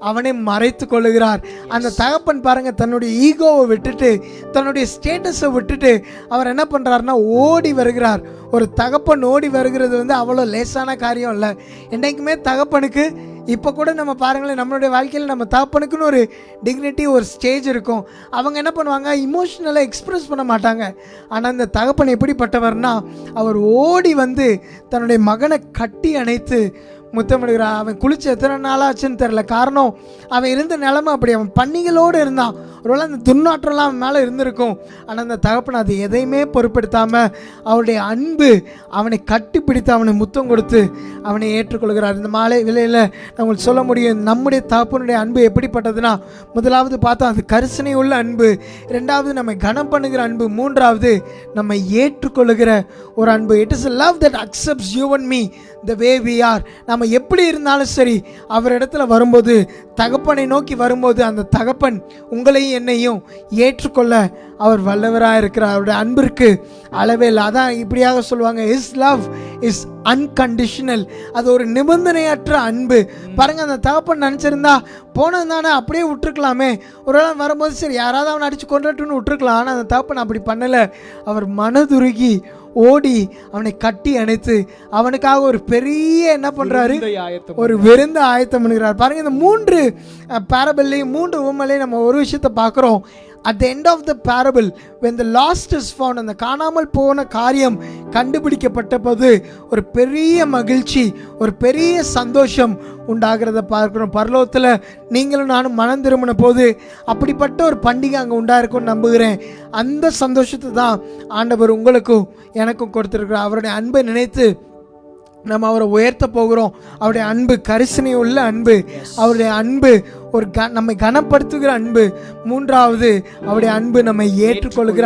அவனை மறைத்து கொள்ளுகிறார். அந்த தகப்பன் பாருங்கள், தன்னுடைய ஈகோவை விட்டுட்டு, தன்னுடைய ஸ்டேட்டஸை விட்டுட்டு அவர் என்ன பண்ணுறாருன்னா ஓடி வருகிறார். ஒரு தகப்பன் ஓடி வருகிறது அவ்வளோ லேசான காரியம் இல்லை. என்றைக்குமே தகப்பனுக்கு, இப்போ கூட நம்ம பாருங்களேன், நம்மளுடைய வாழ்க்கையில் நம்ம தகப்பனுக்குன்னு ஒரு டிக்னிட்டி, ஒரு ஸ்டேஜ் இருக்கும். அவங்க என்ன பண்ணுவாங்க, இமோஷனலாக எக்ஸ்ப்ரெஸ் பண்ண மாட்டாங்க. ஆனால் இந்த தகப்பன் எப்படிப்பட்டவர்னா, அவர் ஓடி தன்னுடைய மகனை கட்டி அணைத்து முத்தமிடுகிறான். அவன் குளிச்சு எத்தனை நாளாச்சுன்னு தெரில. காரணம், அவன் இருந்த நிலைமை அப்படி. அவன் பன்னிகளோடு இருந்தான். ஒருவேளை அந்த துர்நாற்றம்லாம் அவன் மேலே இருந்திருக்கும். ஆனால் அந்த தகப்பன் அது எதையுமே பொருட்படுத்தாமல் அவருடைய அன்பு அவனை கட்டி பிடித்து அவனை முத்தம் கொடுத்து அவனை ஏற்றுக்கொள்கிறார். இந்த மாலை விலையில் நம்மளுக்கு சொல்ல முடியும், நம்முடைய தகப்பனுடைய அன்பு எப்படிப்பட்டதுன்னா, முதலாவது பார்த்தா அது கரிசனை உள்ள அன்பு, ரெண்டாவது நம்மை கனம் பண்ணுகிற அன்பு, மூன்றாவது நம்மை ஏற்றுக்கொள்ளுகிற ஒரு அன்பு. It is a love that accepts you and me the way we are. நம்ம எப்படி இருந்தாலும் சரி, அவர் இடத்துல வரும்போது, தகப்பனை நோக்கி வரும்போது, அந்த தகப்பன் உங்களையும் என்னையும் ஏற்றுக்கொள்ள அவர் வல்லவராக இருக்கிறார். அவருடைய அன்பிற்கு அளவே இல்லை. அதான் இப்படியாக சொல்லுவாங்க, his love is unconditional. அது ஒரு நிபந்தனையற்ற அன்பு. பாருங்க, அந்த தகப்பன் நினச்சிருந்தா போனது தானே அப்படியே விட்டுருக்கலாமே, ஒரு வேளை வரும்போது சரி யாராவது அவனை அடித்து கொண்டுட்டுன்னு விட்டுருக்கலாம். ஆனால் அந்த தகப்பன் அப்படி பண்ணலை. அவர் மனதுருகி ஓடி அவனை கட்டி அணைத்து அவனுக்காக ஒரு பெரிய என்ன பண்றாரு, ஒரு விருந்து ஆயத்தம் பண்ணுகிறார். பாருங்க, இந்த 3 பேரபிள்லையும் 3 உவமையிலையும் நம்ம ஒரு விஷயத்தை பார்க்குறோம். at the end of the parable, when the lost is found, அந்த காணாமல் போன காரியம் கண்டுபிடிக்கப்பட்டபோது ஒரு பெரிய மகிழ்ச்சி, ஒரு பெரிய சந்தோஷம் உண்டாகிறத பார்க்கிறோம். பரலோகத்தில் நீங்களும் நானும் மனம் திரும்பின போது அப்படிப்பட்ட ஒரு பண்டிகை அங்கே உண்டாயிருக்கும்னு நம்புகிறேன். அந்த சந்தோஷத்தை தான் ஆண்டவர் உங்களுக்கும் எனக்கும் கொடுத்துருக்கிறார். அவருடைய அன்பை நினைத்து நம்ம அவரை உயர்த்த போகிறோம். அவருடைய அன்பு கரிசனை உள்ள அன்பு, அவருடைய அன்பு ஒரு நம்மை கனப்படுத்துகிற அன்பு. மூன்றாவது, அவருடைய அன்பு நம்மை ஏற்றுக்கொள்கிற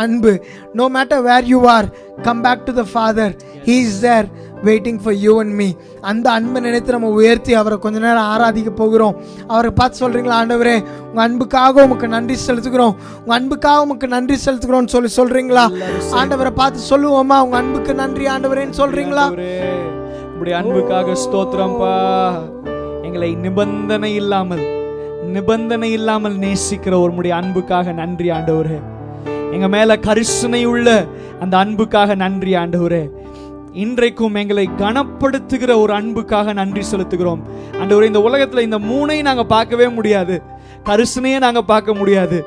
அன்பு. No matter where you are, come back to the father, he is there waiting for you and me. அந்த அன்பை நினைத்து நம்ம உயர்த்தி அவரை கொஞ்ச நேரம் ஆராதிக்க போகிறோம். அவரை பார்த்து சொல்கிறீங்களா, ஆண்டவரே உங்கள் அன்புக்காக உமக்கு நன்றி செலுத்துகிறோம், உங்கள் அன்புக்காக உமக்கு நன்றி செலுத்துகிறோம்னு சொல்கிறீங்களா? ஆண்டவரை பார்த்து சொல்லுவோமா, உங்கள் அன்புக்கு நன்றி ஆண்டவரேன்னு சொல்கிறீங்களா? உங்களுடைய அன்புக்காக ஸ்தோத்திரம்பா. எங்களை நிபந்தனை இல்லாமல் நேசிக்கிற உம்முடைய அன்புக்காக நன்றி ஆண்டவரே. எங்க மேல கரிசனை உள்ள அந்த அன்புக்காக நன்றி ஆண்டவரே. இன்றைக்கும் எங்களை கனப்படுத்துகிற ஒரு அன்புக்காக நன்றி செலுத்துகிறோம் ஆண்டவரே. இந்த உலகத்துல இந்த மூணையும் நாங்க பார்க்கவே முடியாது, கரிசனையே நாங்க பார்க்க முடியாது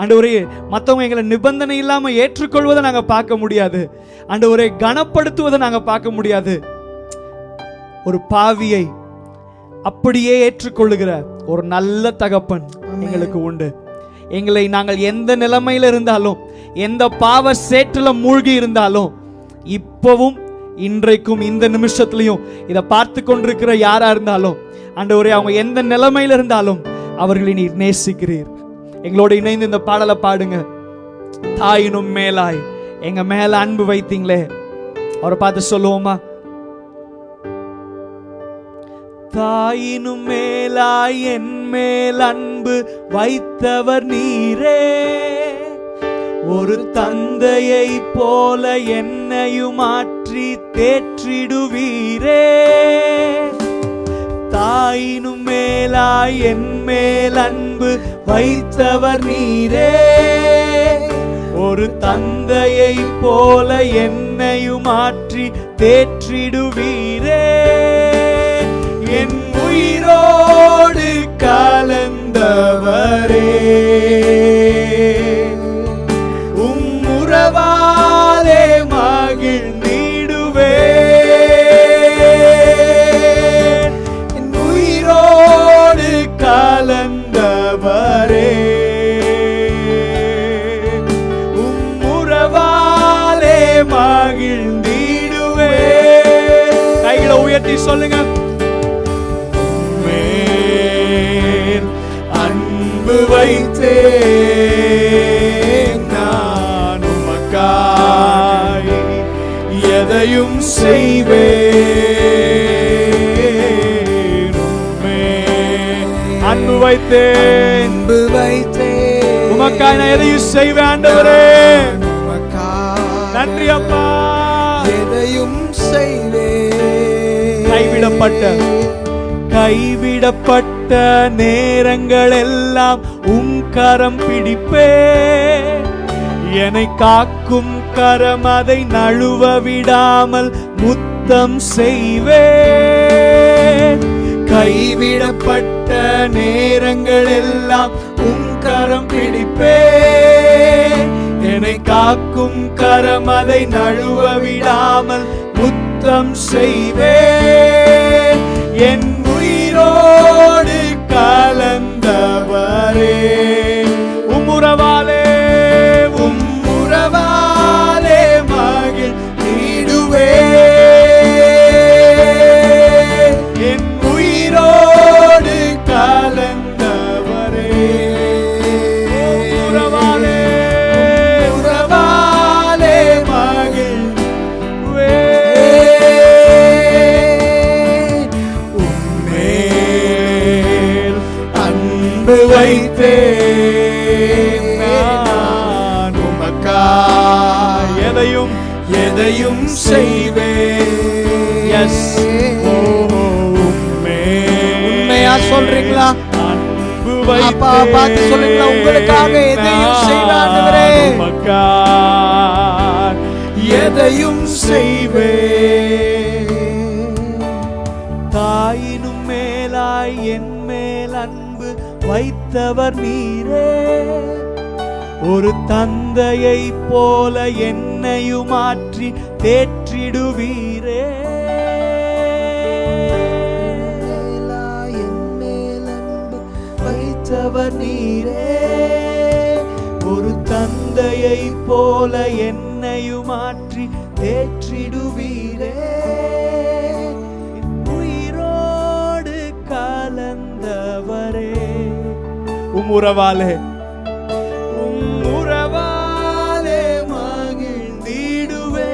ஆண்டவரே. மற்றவங்க எங்களை நிபந்தனை இல்லாம ஏற்றுக்கொள்வதை நாங்க பார்க்க முடியாது ஆண்டவரே. கனப்படுத்துவதை நாங்க பார்க்க முடியாது. ஒரு பாவியை அப்படியே ஏற்றுக்கொள்ளுகிற ஒரு நல்ல தகப்பன் எங்களுக்கு உண்டு. எங்களை நாங்கள் எந்த நிலைமையில இருந்தாலும், எந்த பாவ சேற்றுல மூழ்கி இருந்தாலும், இப்பவும் இன்றைக்கும் இந்த நிமிஷத்துலையும் இதை பார்த்து கொண்டிருக்கிற யாரா இருந்தாலும் ஆண்டவரே, அவங்க எந்த நிலைமையில இருந்தாலும் அவர்களை நீர் நேசிக்கிறீர். எங்களோட இணைந்து இந்த பாடலை பாடுங்க. தாயினும் மேலாய் எங்க மேல அன்பு வைத்தீங்களே, அவரை பார்த்து சொல்லுவோமா? தாயினும் மேலாய் என் மேல் அன்பு வைத்தவர் நீரே, ஒரு தந்தையை போல என்னையும் மாற்றி தேற்றிடுவீரே. தாயினும் மேலாய் என் மேல் அன்பு வைத்தவர் நீரே, ஒரு தந்தையை போல என்னையும் மாற்றி தேற்றிடுவீரே. என் உயிரோடு கலந்தவரே, உம்முறவாலே மகிழ்ந்திடுவே. என் உயிரோடு கலந்தவரே, உம்முறவாலே மகிழ்ந்திடுவே. கைகளை உயர்த்தி சொல்லுங்க. அன்பு வைத்தேன் நான் உமக்காய், எதையும் செய்வேன். அன்பு வைத்தேன் உமக்காய், நான் எதையும் செய்வேன் ஆண்டவரே. நன்றி அப்பா. எதையும் செய்வேன். கைவிடப்பட்ட நேரங்கள் எல்லாம் உம் கரம் பிடிப்பே. என்னை காக்கும் கரம் அதை நழுவ விடாமல் முத்தம் செய்வே. கைவிடப்பட்ட நேரங்கள் எல்லாம் உம் கரம் பிடிப்பே. என்னை காக்கும் கரம் அதை நழுவ விடாமல் முத்தம் செய்வே. என் உயிரோடு கலந்தவரே, உம்முறவாலே மகிழ்ந்திடுவே. என் உயிரோடு கலந்தவரே, உறவாலே மகிழ்வே. வைத்தேன் நான் உமக்காய், எதையும் செய்வேன். உண்மையா சொல்றீங்களா? அன்பு அப்பா பார்த்து சொல்றீங்களா? உங்களுக்காக எதையும் செய்வேன், உமக்காய் எதையும் செய்வேன். தாயினும் மேலாய் என் மேல் அன்பு வைத்தவர் நீரே, ஒரு தந்தையை போல என்னையும் மாற்றி தேற்றிடுவீரே. என் மேல் அன்பு வைத்தவர் நீரே. ஒரு தந்தையை போல என்னையும் மாற்றி தேற்றிடுவீரே. உயிரோடு கலந்தவரே, உறவாலே மகிழ்ந்திடுவே.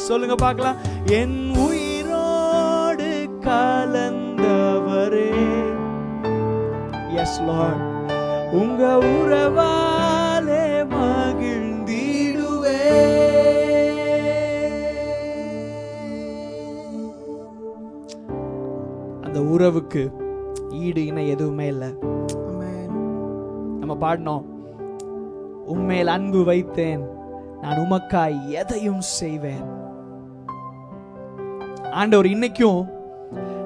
சொல்லுங்க பார்க்கலாம். என் உயிரோடு கலந்தவரே. எஸ் லார்ட், உங்க உறவாலே மகிழ்ந்திடுவே. அந்த உறவுக்கு ஈடு இணை எதுவுமே இல்லை. நம்ம பாடினோம், உம்மேல் அன்பு வைத்தேன், நான் உமக்காய் எதையும் செய்வேன். ஆண்டவர் இன்னைக்கும்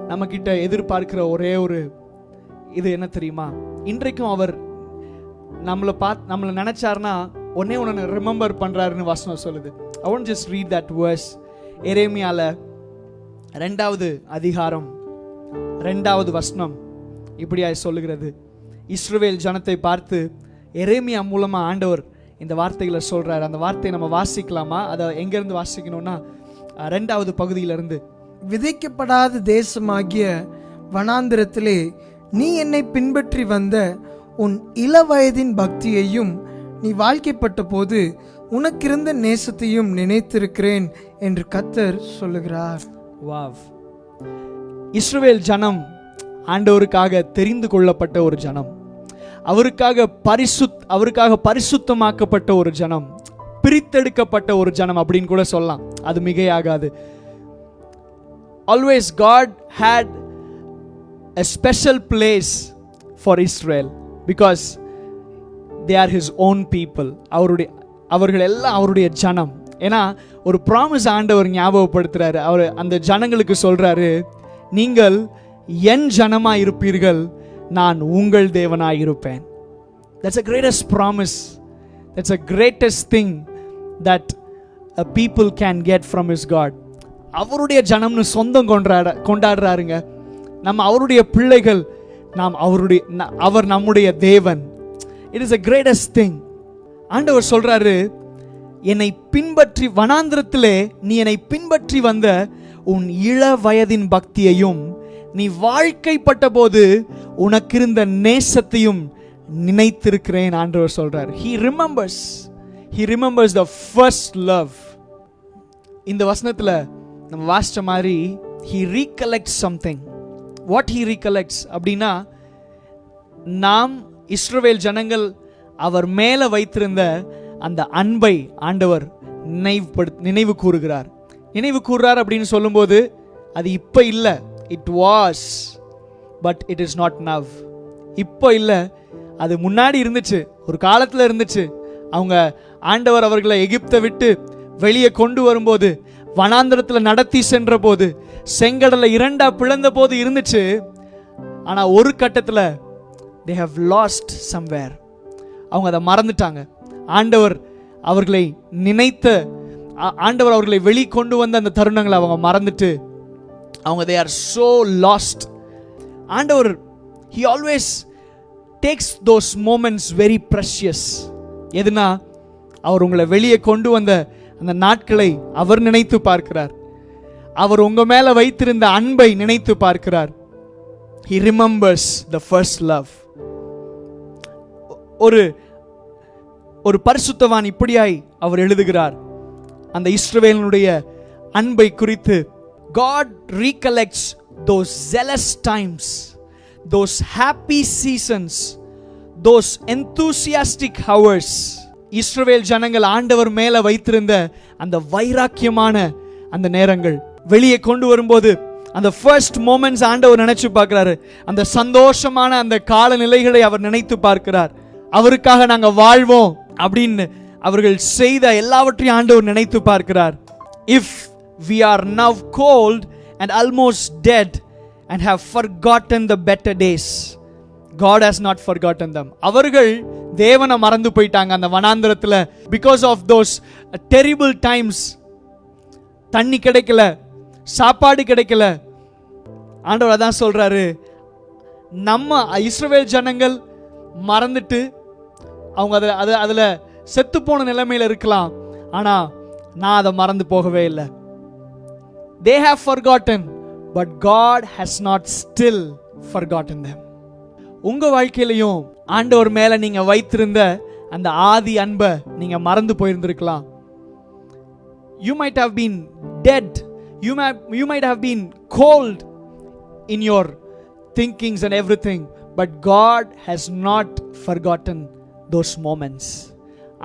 நம்ம கிட்ட எதிர்பார்க்கிற ஒரே ஒரு இது என்ன தெரியுமா? இன்றைக்கும் அவர் நம்மளை நினைச்சாருன்னா ஒன்னு ரிமெம்பர் பண்றாருன்னு வசனம் சொல்லுது. I want to just read that verse. எரேமியால 2வது அதிகாரம் 2வது வசனம் இப்படியாய் சொல்லுகிறது. இஸ்ரவேல் ஜனத்தை பார்த்து எரேமியா மூலமா ஆண்டவர் இந்த வார்த்தைகளை சொல்றாரு. அந்த வார்த்தையை நம்ம வாசிக்கலாமா? அதை எங்கிருந்து வாசிக்கணும்னா 2வது பகுதியிலிருந்து. விதைக்கப்படாத தேசமாகிய வனாந்திரத்திலே நீ என்னை பின்பற்றி வந்த உன் இளவயதின் பக்தியையும் நீ வாழ்க்கைப்பட்ட போது உனக்கிருந்த நேசத்தையும் நினைத்திருக்கிறேன் என்று கர்த்தர் சொல்லுகிறார். வாவ்! இஸ்ரவேல் ஜனம் ஆண்டவருக்காக தெரிந்து கொள்ளப்பட்ட ஒரு ஜனம், அவருக்காக பரிசுத்தமாக்கப்பட்ட ஒரு ஜனம், பிரித்தெடுக்கப்பட்ட ஒரு ஜனம் அப்படின்னு கூட சொல்லலாம். அது மிகையாகாது. Always God had a special place for Israel because they are his own people. அவர்கள் எல்லாம் அவருடைய ஜனம். ஏன்னா ஒரு ப்ராமிஸ் ஆண்டவர் ஞாபகப்படுத்துறாரு. அவர் அந்த ஜனங்களுக்கு சொல்றாரு, நீங்கள் என் ஜனமா இருப்பீர்கள், நான் உங்கள் தேவனாய் இருப்பேன். That's a greatest promise. That's a greatest thing that a people can get from his God. அவருடைய ஜனம்னு சொந்தம் கொண்டாடுறாருங்க. நம்ம அவருடைய பிள்ளைகள், அவர் நம்முடைய தேவன். It is a greatest thing. ஆண்டவர் சொல்றாரு, என்னை பின்பற்றி வனாந்திரத்திலே நீ என்னை பின்பற்றி வந்த உன் இள வயதின் பக்தியையும் நீ வாழ்க்கைப்பட்ட போது உனக்கிருந்த நேசத்தையும் நினைத்திருக்கிறேன். ஆண்டவர் சொல்றார், he remembers the first love. இந்த வசனத்துல நம்ம வாசிச்ச மாதிரி he recollects something. what he recollects அப்படின்னா, நாம் இஸ்ரவேல் ஜனங்கள் அவர் மேல வைத்திருந்த அந்த அன்பை ஆண்டவர் நினைவு கூறுகிறார். நினைவு கூறுறார் அப்படின்னு சொல்லும்போது அது இப்ப இல்ல, it was but it is not now. இப்போ இல்ல, அது முன்னாடி இருந்துச்சு, ஒரு காலத்துல இருந்துச்சு. அவங்க ஆண்டவர் அவர்களை எகிப்தை விட்டு வெளியே கொண்டு வரும்போது, வனாந்திரத்தில் நடத்தி சென்ற போது, செங்கடலை 2 பிளந்த போது இருந்துச்சு. ஆனா ஒரு கட்டத்துல they have lost somewhere. அவங்க அதை மறந்துட்டாங்க. ஆண்டவர் அவர்களை வெளி கொண்டு வந்த அந்த தருணங்களை அவங்க மறந்துட்டு அவங்க they are so lost. ஆண்டவர் he always takes those moments very precious. எதுனா, அவர் உங்களை வெளியே கொண்டு வந்த அந்த நாட்களை அவர் நினைத்து பார்க்கிறார். அவர் உங்க மேல வைத்திருந்த அன்பை நினைத்து பார்க்கிறார். he remembers the first love. ஒரு பரிசுத்தவான் இப்படியாய் அவர் எழுதுகிறார் அந்த இஸ்ரவேலினுடைய அன்பை குறித்து. God recollects those zealous times, those happy seasons, those enthusiastic hours. இஸ்ரவேல் ஜனங்கள் ஆண்டவர் மேல வைத்திருந்த அந்த வைராக்கியமான அந்த நேரங்கள், வெளியே கொண்டு வரும்போது அந்த ஃபர்ஸ்ட் மொமெண்ட்ஸ் ஆண்டவர் நினைச்சு பார்க்கிறாரு. அந்த சந்தோஷமான அந்த காலநிலைகளை அவர் நினைத்து பார்க்கிறார். அவருக்காக நாங்க வாழ்வோம் அப்படின்னு அவர்கள் செய்த எல்லாவற்றையும் ஆண்டவர் நினைத்து பார்க்கிறார். If we are now cold and almost dead and have forgotten the better days, God has not forgotten them. அவர்கள் தேவனை மறந்து போயிட்டாங்க அந்த வனாந்திரத்துல. Because of those terrible times, தண்ணி கிடைக்கல, சாப்பாடு கிடைக்கல. ஆண்டவர் அதான் சொல்றாரு, நம்ம இஸ்ரவேல் ஜனங்கள் மறந்துட்டு அவங்க அதுல செத்து போன நிலைமையில இருக்கலாம், ஆனா நான் அதை மறந்து போகவே இல்லை. They have forgotten, but God has not still forgotten them. உங்க வாழ்க்கையிலையும் ஆண்டவர் மேல நீங்க வைத்திருந்த அந்த ஆதி அன்பை நீங்க மறந்து போயிருந்திருக்கலாம். You might have been dead. You might have been cold in your thinkings and everything, but God has not forgotten those moments.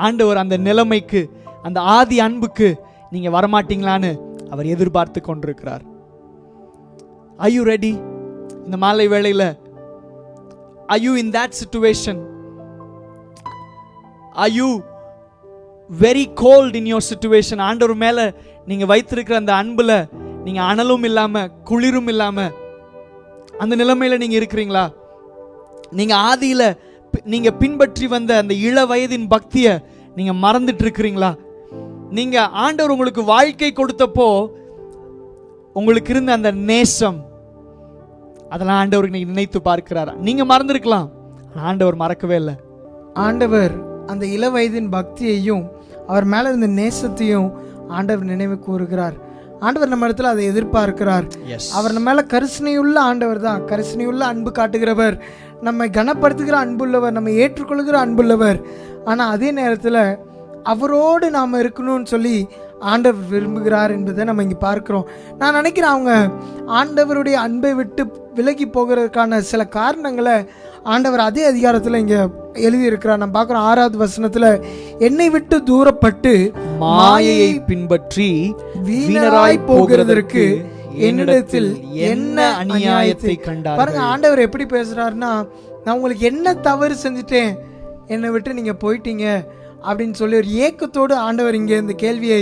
ஆண்டவர் அந்த நிலைமைக்கு, அந்த ஆதி அன்புக்கு நீங்க வரமாட்டீங்களான்னு அவர் எதிர்பார்த்து கொண்டிருக்கிறார். Are you ready? இந்த மாலை வேளையில are you in that situation? Are you very cold in your situation? ஆண்டவர் மேல நீங்க வைத்திருக்கிற அந்த அன்புல நீங்க அனலும் இல்லாம குளிரும் இல்லாம அந்த நிலைமையில நீங்க இருக்கிறீங்களா? நீங்க ஆதியில நீங்க பின்பற்றி வந்த அந்த இள வயதின் பக்திய நீங்க மறந்துட்டு இருக்கிறீங்களா? நீங்க ஆண்டவர் உங்களுக்கு வாழ்க்கை கொடுத்தப்போ உங்களுக்கு இருந்த அந்த நேசம், அதெல்லாம் ஆண்டவருக்கு நீங்க நினைத்து பார்க்கிறாரா? நீங்க மறந்துருக்கலாம், ஆண்டவர் மறக்கவே இல்லை. ஆண்டவர் அந்த இள வயதின் பக்தியையும் அவர் மேல இருந்த நேசத்தையும் ஆண்டவர் நினைவு கூறுகிறார். ஆண்டவர் நம்ம இடத்துல அதை எதிர்பார்க்கிறார். அவர் நம்ம மேல கரிசனையுள்ள ஆண்டவர் தான், கரிசனையுள்ள அன்பு காட்டுகிறவர், நம்மை கனப்படுத்துகிற அன்புள்ளவர், நம்ம ஏற்றுக்கொள்கிற அன்புள்ளவர். ஆனா அதே நேரத்துல அவரோடு நாம் இருக்கணும்னு சொல்லி ஆண்டவர் விரும்புகிறார் என்பதை நம்ம இங்கே பார்க்கிறோம். நான் நினைக்கிறேன் அவங்க ஆண்டவருடைய அன்பை விட்டு விலகி போகிறதுக்கான சில காரணங்களை ஆண்டவர் அதே அதிகாரத்தில் இங்கே எழுதியிருக்கிறார். நம்ம பார்க்குறோம் 6வது வசனத்தில், என்னை விட்டு தூரப்பட்டு மாயையை பின்பற்றி வீணராய் போகிறதற்கு என்னிடத்தில் என்ன அநியாயத்தை கண்டார். பாருங்க ஆண்டவர் எப்படி பேசுறாருன்னா, நான் உங்களுக்கு என்ன தவறு செஞ்சுட்டேன், என்னை விட்டு நீங்க போயிட்டீங்க அப்படின்னு சொல்லி ஒரு ஏக்கத்தோடு ஆண்டவர் இங்கே இந்த கேள்வியை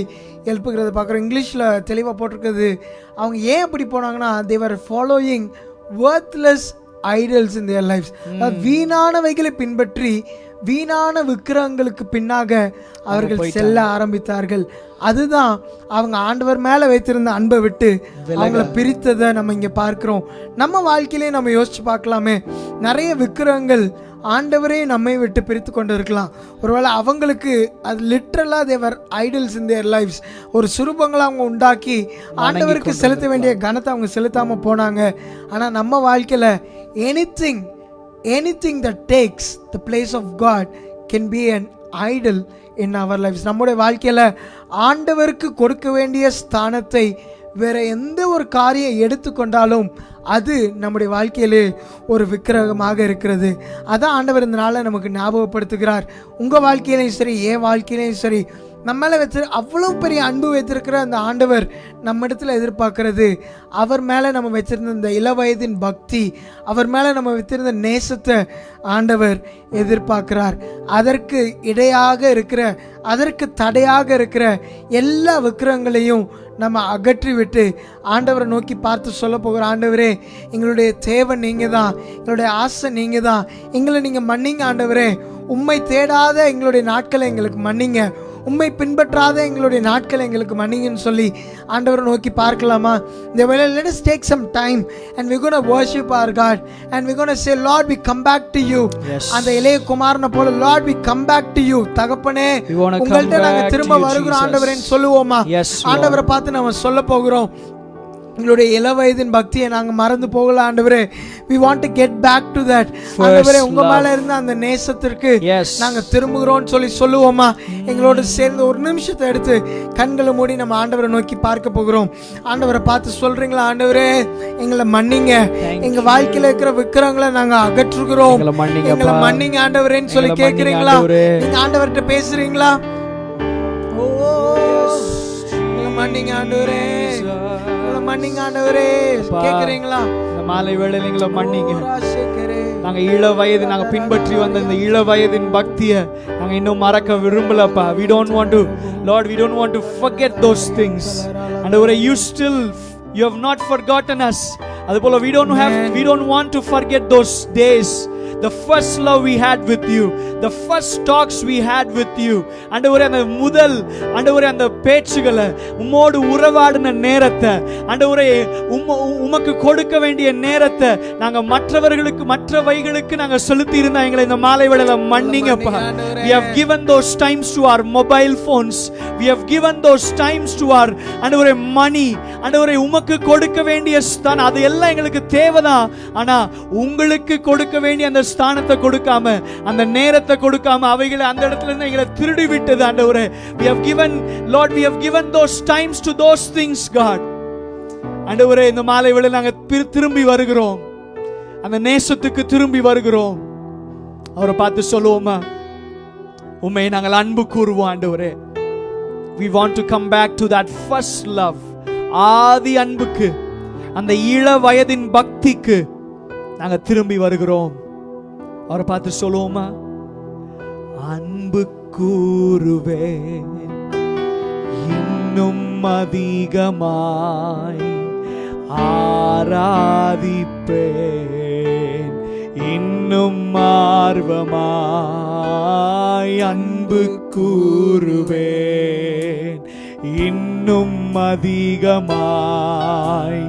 எழுப்புகிறத பார்க்குறோம். இங்கிலீஷில் தெளிவாக போட்டிருக்கிறது, அவங்க ஏன் அப்படி போனாங்கன்னா, they were following worthless idols in their lives. வீணானவைகளை பின்பற்றி வீணான விக்கிரகங்களுக்கு பின்னாக அவர்கள் செல்ல ஆரம்பித்தார்கள். அதுதான் அவங்க ஆண்டவர் மேல வைத்திருந்த அன்பை விட்டு அவங்கள பிரித்ததை நம்ம இங்க பார்க்கிறோம். நம்ம வாழ்க்கையிலே நம்ம யோசிச்சு பார்க்கலாமே, நிறைய விக்கிரகங்கள் ஆண்டவரே நம்மை விட்டு பிரித்து கொண்டு இருக்கலாம். ஒருவேளை அவங்களுக்கு அது லிட்ரலா தேவர் ஐடல்ஸ் இன் தேர் லைஃப்ஸ். ஒரு சுரூபங்களை அவங்க உண்டாக்கி ஆண்டவருக்கு செலுத்த வேண்டிய கனத்தை அவங்க செலுத்தாம போனாங்க. ஆனா நம்ம வாழ்க்கையில anything that takes the place of God can be an idol in our lives. நம்முடைய வாழ்க்கையில ஆண்டவருக்கு கொடுக்க வேண்டிய ஸ்தானத்தை வேற எந்த ஒரு காரியம் எடுத்துக்கொண்டாலும் அது நம்முடைய வாழ்க்கையிலே ஒரு விக்கிரகமாக இருக்கிறது. அதான் ஆண்டவர் இந்த நாளை நமக்கு ஞாபகப்படுத்துகிறார். உங்க வாழ்க்கையிலையும் சரி, என் வாழ்க்கையிலையும் சரி, நம்ம மேலே அவ்வளோ பெரிய அன்பு வைத்திருக்கிற அந்த ஆண்டவர் நம்ம இடத்துல எதிர்பார்க்கறது, அவர் மேலே நம்ம வச்சிருந்த இந்த இளவயதின் பக்தி, அவர் மேலே நம்ம வைத்திருந்த நேசத்தை ஆண்டவர் எதிர்பார்க்கிறார். அதற்கு இடையாக இருக்கிற, அதற்கு தடையாக இருக்கிற எல்லா விக்கிரகங்களையும் நம்ம அகற்றி விட்டு ஆண்டவரை நோக்கி பார்த்து சொல்ல போகிற, ஆண்டவரே எங்களுடைய தேவன் நீங்கள் தான், எங்களுடைய ஆசை நீங்கள் தான், எங்களை நீங்கள் மன்னிங்க ஆண்டவரே, உம்மை தேடாத எங்களுடைய நாட்களை எங்களுக்கு மன்னிங்க, உம்மை பின்பற்றாத எங்களுடைய நாட்களை எங்களுக்கு மன்னிங்கன்னு சொல்லி ஆண்டவரை நோக்கி பார்க்கலாமா? இந்த வேளையில let us take some time and we're going to worship our God and we're going to say, Lord, we come back to you. அந்த இளைய குமாரனை போல, Lord, we come back to you. தகப்பனே, உங்கள்கிட்ட நாங்க திரும்ப வருகிறோம் ஆண்டவரேன்னு சொல்லுவோமா? ஆண்டவரை பார்த்து நம்ம சொல்ல போகிறோம், எங்களுடைய இளவயதின் பக்தியை நாங்க மறந்து போகல ஆண்டவரே. we want to get back to that. ஆண்டவரே, உங்க மேல இருந்த அந்த நேசத்திற்கு நாங்க திரும்புகிறோம்னு சொல்லி சொல்லுவோமா? எங்களோட சேர்ந்து ஒரு நிமிஷத்தை எடுத்து கண்களை மூடி நம்ம ஆண்டவரை நோக்கி பார்க்க போகிறோம். ஆண்டவரை பார்த்து சொல்றீங்களா, ஆண்டவரே எங்களை மன்னிங்க, எங்க வாழ்க்கையில இருக்கிற விக்கிரகங்களை நாங்க அகற்றுகிறோம், எங்களை மன்னிங்க ஆண்டவரேன்னு சொல்லி கேட்கிறீங்களா? நீங்க ஆண்டவர்கிட்ட பேசுறீங்களா? ஓ மன்னிங்க ஆண்டவரே, மன்னிங்க ஆண்டவரே கேக்குறீங்களா? இந்த மாலை வேளையில நீங்கள மன்னிங்க. நாங்க இள வயது, நாங்க பின்பற்றி வந்த இந்த இள வயதின் பக்தியை நாங்க இன்னும் மறக்க விரும்பலப்பா. we don't want to, Lord, we don't want to forget those things. ஆண்டவரே, you have not forgotten us. அதுபோல we don't want to forget those days, the first love we had with you, the first talks we had with you. ஆண்டவரே, அந்த முதல் ஆண்டவரே அந்த பேச்சுகளை, உம்மோடு உறவாடின நேரத்தை, ஆண்டவரே உமக்கு கொடுக்க வேண்டிய நேரத்தை நாங்க மற்றவர்களுக்கு மற்றவைகளுக்கு நாங்க செலுத்தி இருந்தா எங்களை இந்த மாலை வேளையில மன்னிங்கப்பா. We have given those times to our mobile phones, we have given those times to our ஆண்டவரே money, ஆண்டவரே உமக்கு கொடுக்க வேண்டிய ஸ்தானம் அது எல்லாம் எங்களுக்கு தேவைதான். ஆனா உங்களுக்கு கொடுக்க வேண்டிய அந்த ஸ்தானத்தை கொடுக்காம, அந்த நேரத்தை கொடுக்காம, அவைகளை அந்த இடத்துல இருந்து எங்களை திருடி விட்டது ஆண்டவரே. We have given, Lord, we have given those times to those things, God. ஆண்டவரே, இந்த மாலை வேளையில நாங்க திரும்பி வருகிறோம், அந்த நேசத்துக்கு திரும்பி வருகிறோம். அவரை பார்த்து சொல்லுவோமா, உம்மை நாங்கள் அன்பு கூறுவோம் ஆண்டவரே. We want to come back to that first love, ஆதி அன்புக்கு, அந்த இள வயதின் பக்திக்கு நாங்க திரும்பி வருகிறோம். அவரை பார்த்து சொல்லுவோமா, அன்பு கூறுவேன் இன்னும் அதிகமாய், ஆராதிப்பேன் இன்னும் ஆர்வமாய், அன்பு கூறுவேன் இன்னும் அதிகமாய்,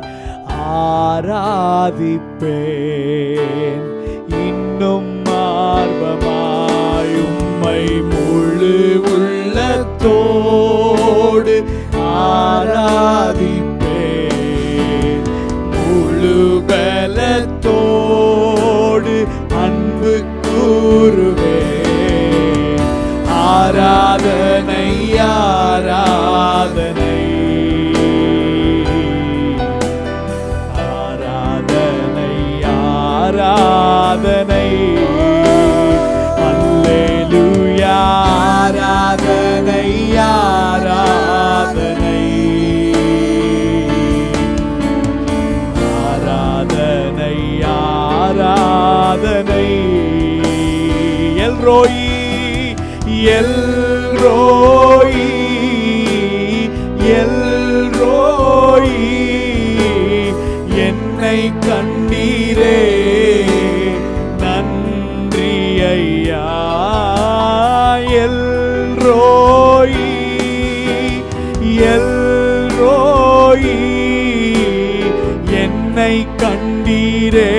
ஆராதிப்பேன் இன்னும் ஆர்வமாய், உம்மை முழு உள்ளத்தோடு ஆராதிப்பேன், முழு பலத்தோடு அன்பு கூறுவேன், ஆராதனை ஆராதனை ஆராதனை ஆராதனை, அல்லேலூயா, ஆராதனை ஆராதனை ஆராதனை ஆராதனை, எல்ரோயி எல்ரோயி எல்ரோயி, என்னை கண்டீரே நன்றி ஐயா, எல்ரோயி எல்ரோயி, என்னை கண்டீரே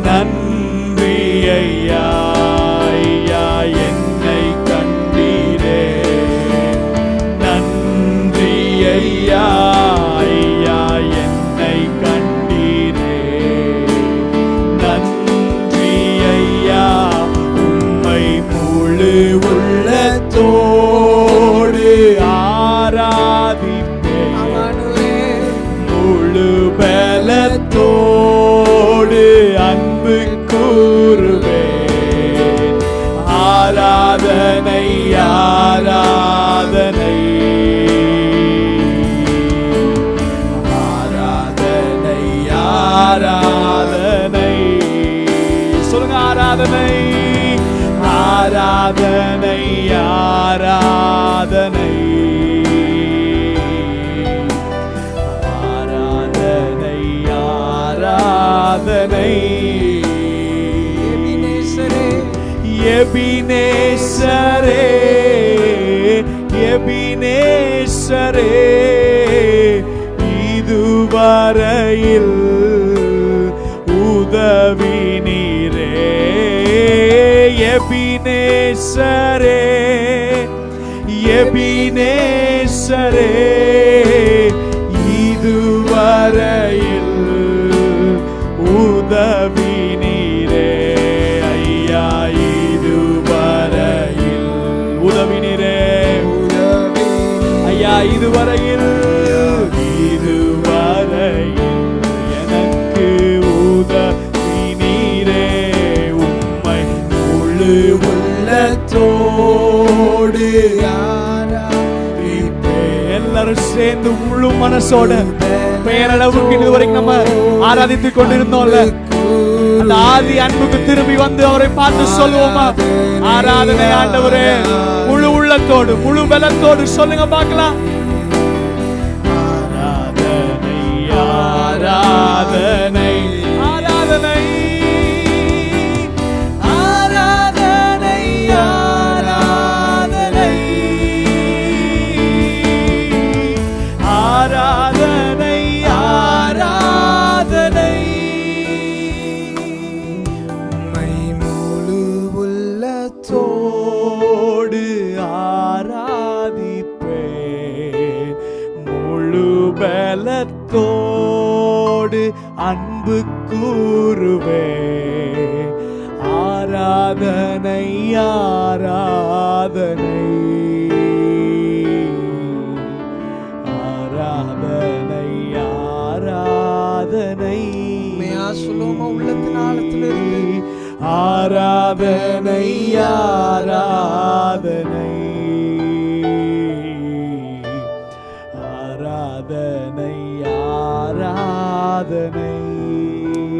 நன்றி ஐயா, ஐயா என்னை கண்டீரே நன்றி ஐயா, ஐயா என்னை கண்டீரே நன்றி ஐயா, உம்மை முழு உள்ளத்தோடு ஆராதிப்பேன், முழு பலத்தோடு அன்பு கூறுவேன், ஆராதனை ஆராதனை ஆராதனை ஆராதனை, சொல்லுங்க ஆராதனை ஆராதனை ஆராதனை ஆராதனை ஆராதனை, எபினேசரே எபினேசரே, இதுவரையில் உதவி நீரே, எபினேசரே எபினேசரே, இதுவரையில் உதவி நீரே ஐயா, இதுவரையில் உதவி நீரே ஐயா, இதுவரையில் இதுவரையில் எனக்கு உதவி நீரே, உம்மை முழு உள்ளத்தோடு எல்லாரும் சேர்ந்து முழு மனசோட பேரளவுக்கு இதுவரைக்கும் நம்ம ஆராதித்துக் கொண்டிருந்தோம்ல, அந்த ஆதி அன்புக்கு திரும்பி வந்து அவரை பார்த்து சொல்லுவோமா, ஆராதனை ஆண்டவரே, முழு உள்ளத்தோடு முழு பலத்தோடு சொல்லுங்க பார்க்கலாம். ஆராதனை ஆராதனை ஆராதனை அன்பு கூறுவே. ஆராதனை ஆராதனை ஆராதனை ஆராதனை. சொல்லுவோமா உள்ளத்தின் ஆழத்திலிருந்து? ஆராதனை ஆராதனை ஆராதனை ஆராதனை.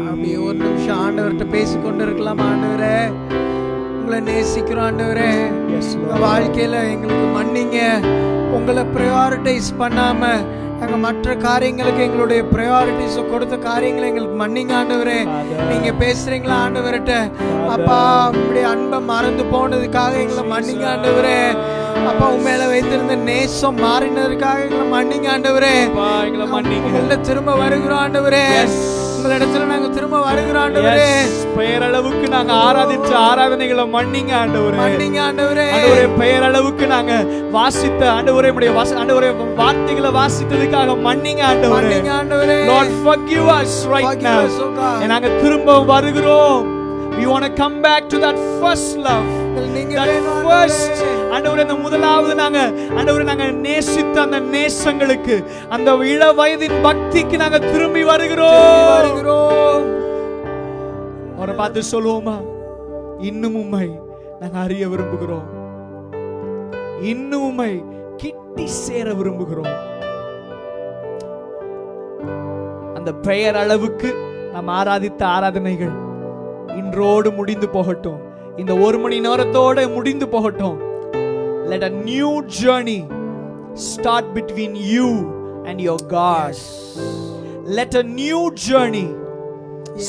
அப்படியே ஒரு நிமிஷம் ஆண்டவர்கிட்ட பேசிக்கொண்டு இருக்கலாம். ஆண்டவரே, உங்களை நேசிக்கிறோம் ஆண்டவரே. வாழ்க்கையில எங்களுக்கு மன்னிங்க. உங்களை ப்ரையாரிட்டைஸ் பண்ணாம நாங்க மற்ற காரியங்களுக்கு எங்களுடைய ப்ரையாரிட்டிஸ் கொடுத்த காரியங்களை எங்களுக்கு மன்னிங்க ஆண்டவரே. நீங்க பேசுறீங்களா ஆண்டவர்கிட்ட? அப்பா, உங்களுடைய அன்பை மறந்து போனதுக்காக எங்களை மன்னிங்க ஆண்டவரே. அப்பா, உண்மையில வைத்திருந்த நேசம் மாறினதுக்காக எங்களை மன்னிங்க ஆண்டவரே. உங்கள்ட்ட திரும்ப வருகிறோம் ஆண்டவரே. உங்களிடத்துல நாங்க திரும்ப வருகிறோம் ஆண்டவரே. பெயரளவுக்கு நாங்க ஆராதிச்ச ஆராதனைகளை மன்னிங்க ஆண்டவரே. மன்னிங்க ஆண்டவரே. ஆண்டவரே, பெயரளவுக்கு நாங்க வாசித்த ஆண்டவரே ஆண்டவரே வார்த்தைகளை வாசித்ததுக்காக மன்னிங்க ஆண்டவரே. மன்னிங்க ஆண்டவரே. Lord, forgive us right now. நாங்க திரும்ப வருகிறோம். We want to come back to that first love. That first, ஆண்டவரே, அந்த முதலாவது நாங்க ஆண்டவரே நாங்க நேசித்த அந்த நேசங்களுக்கு, அந்த இள வயதின் பக்திக்கு நாங்க திரும்பி வருகிறோம். அவரை பார்த்து சொல்லுவோமா? இன்னும் உம்மை நாங்க அறிய விரும்புகிறோம். இன்னும் உம்மை கிட்டி சேர விரும்புகிறோம். அந்த பெயர் அளவுக்கு நாம் ஆராதித்த ஆராதனைகள் இன்றோடு முடிந்து போகட்டும். இந்த 1 மணி நேரத்தோட முடிந்து போகட்டும். Let a new journey start between you and your God. Let a new journey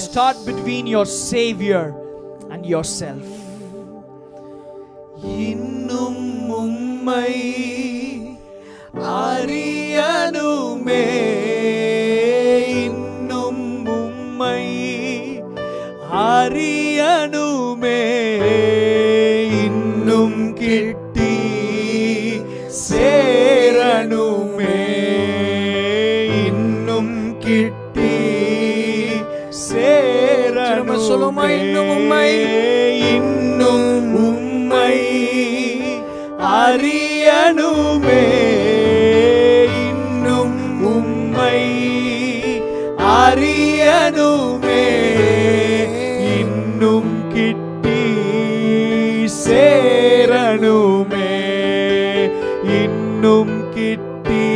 start between your Savior and yourself. இன்னும் உம்மை அறியணுமே, இன்னும் உம்மை அறியணுமே, இன்னும் கிட்டி சேரணுமே, இன்னும் கிட்டி சேரணுமே. சொல்லுமா? இன்னும் உம்மை, இன்னும் உம்மை அறியணுமே, இன்னும் உம்மை அறியணுமே, இன்னும் கிட்டி சேரணுமே, இன்னும் கிட்டி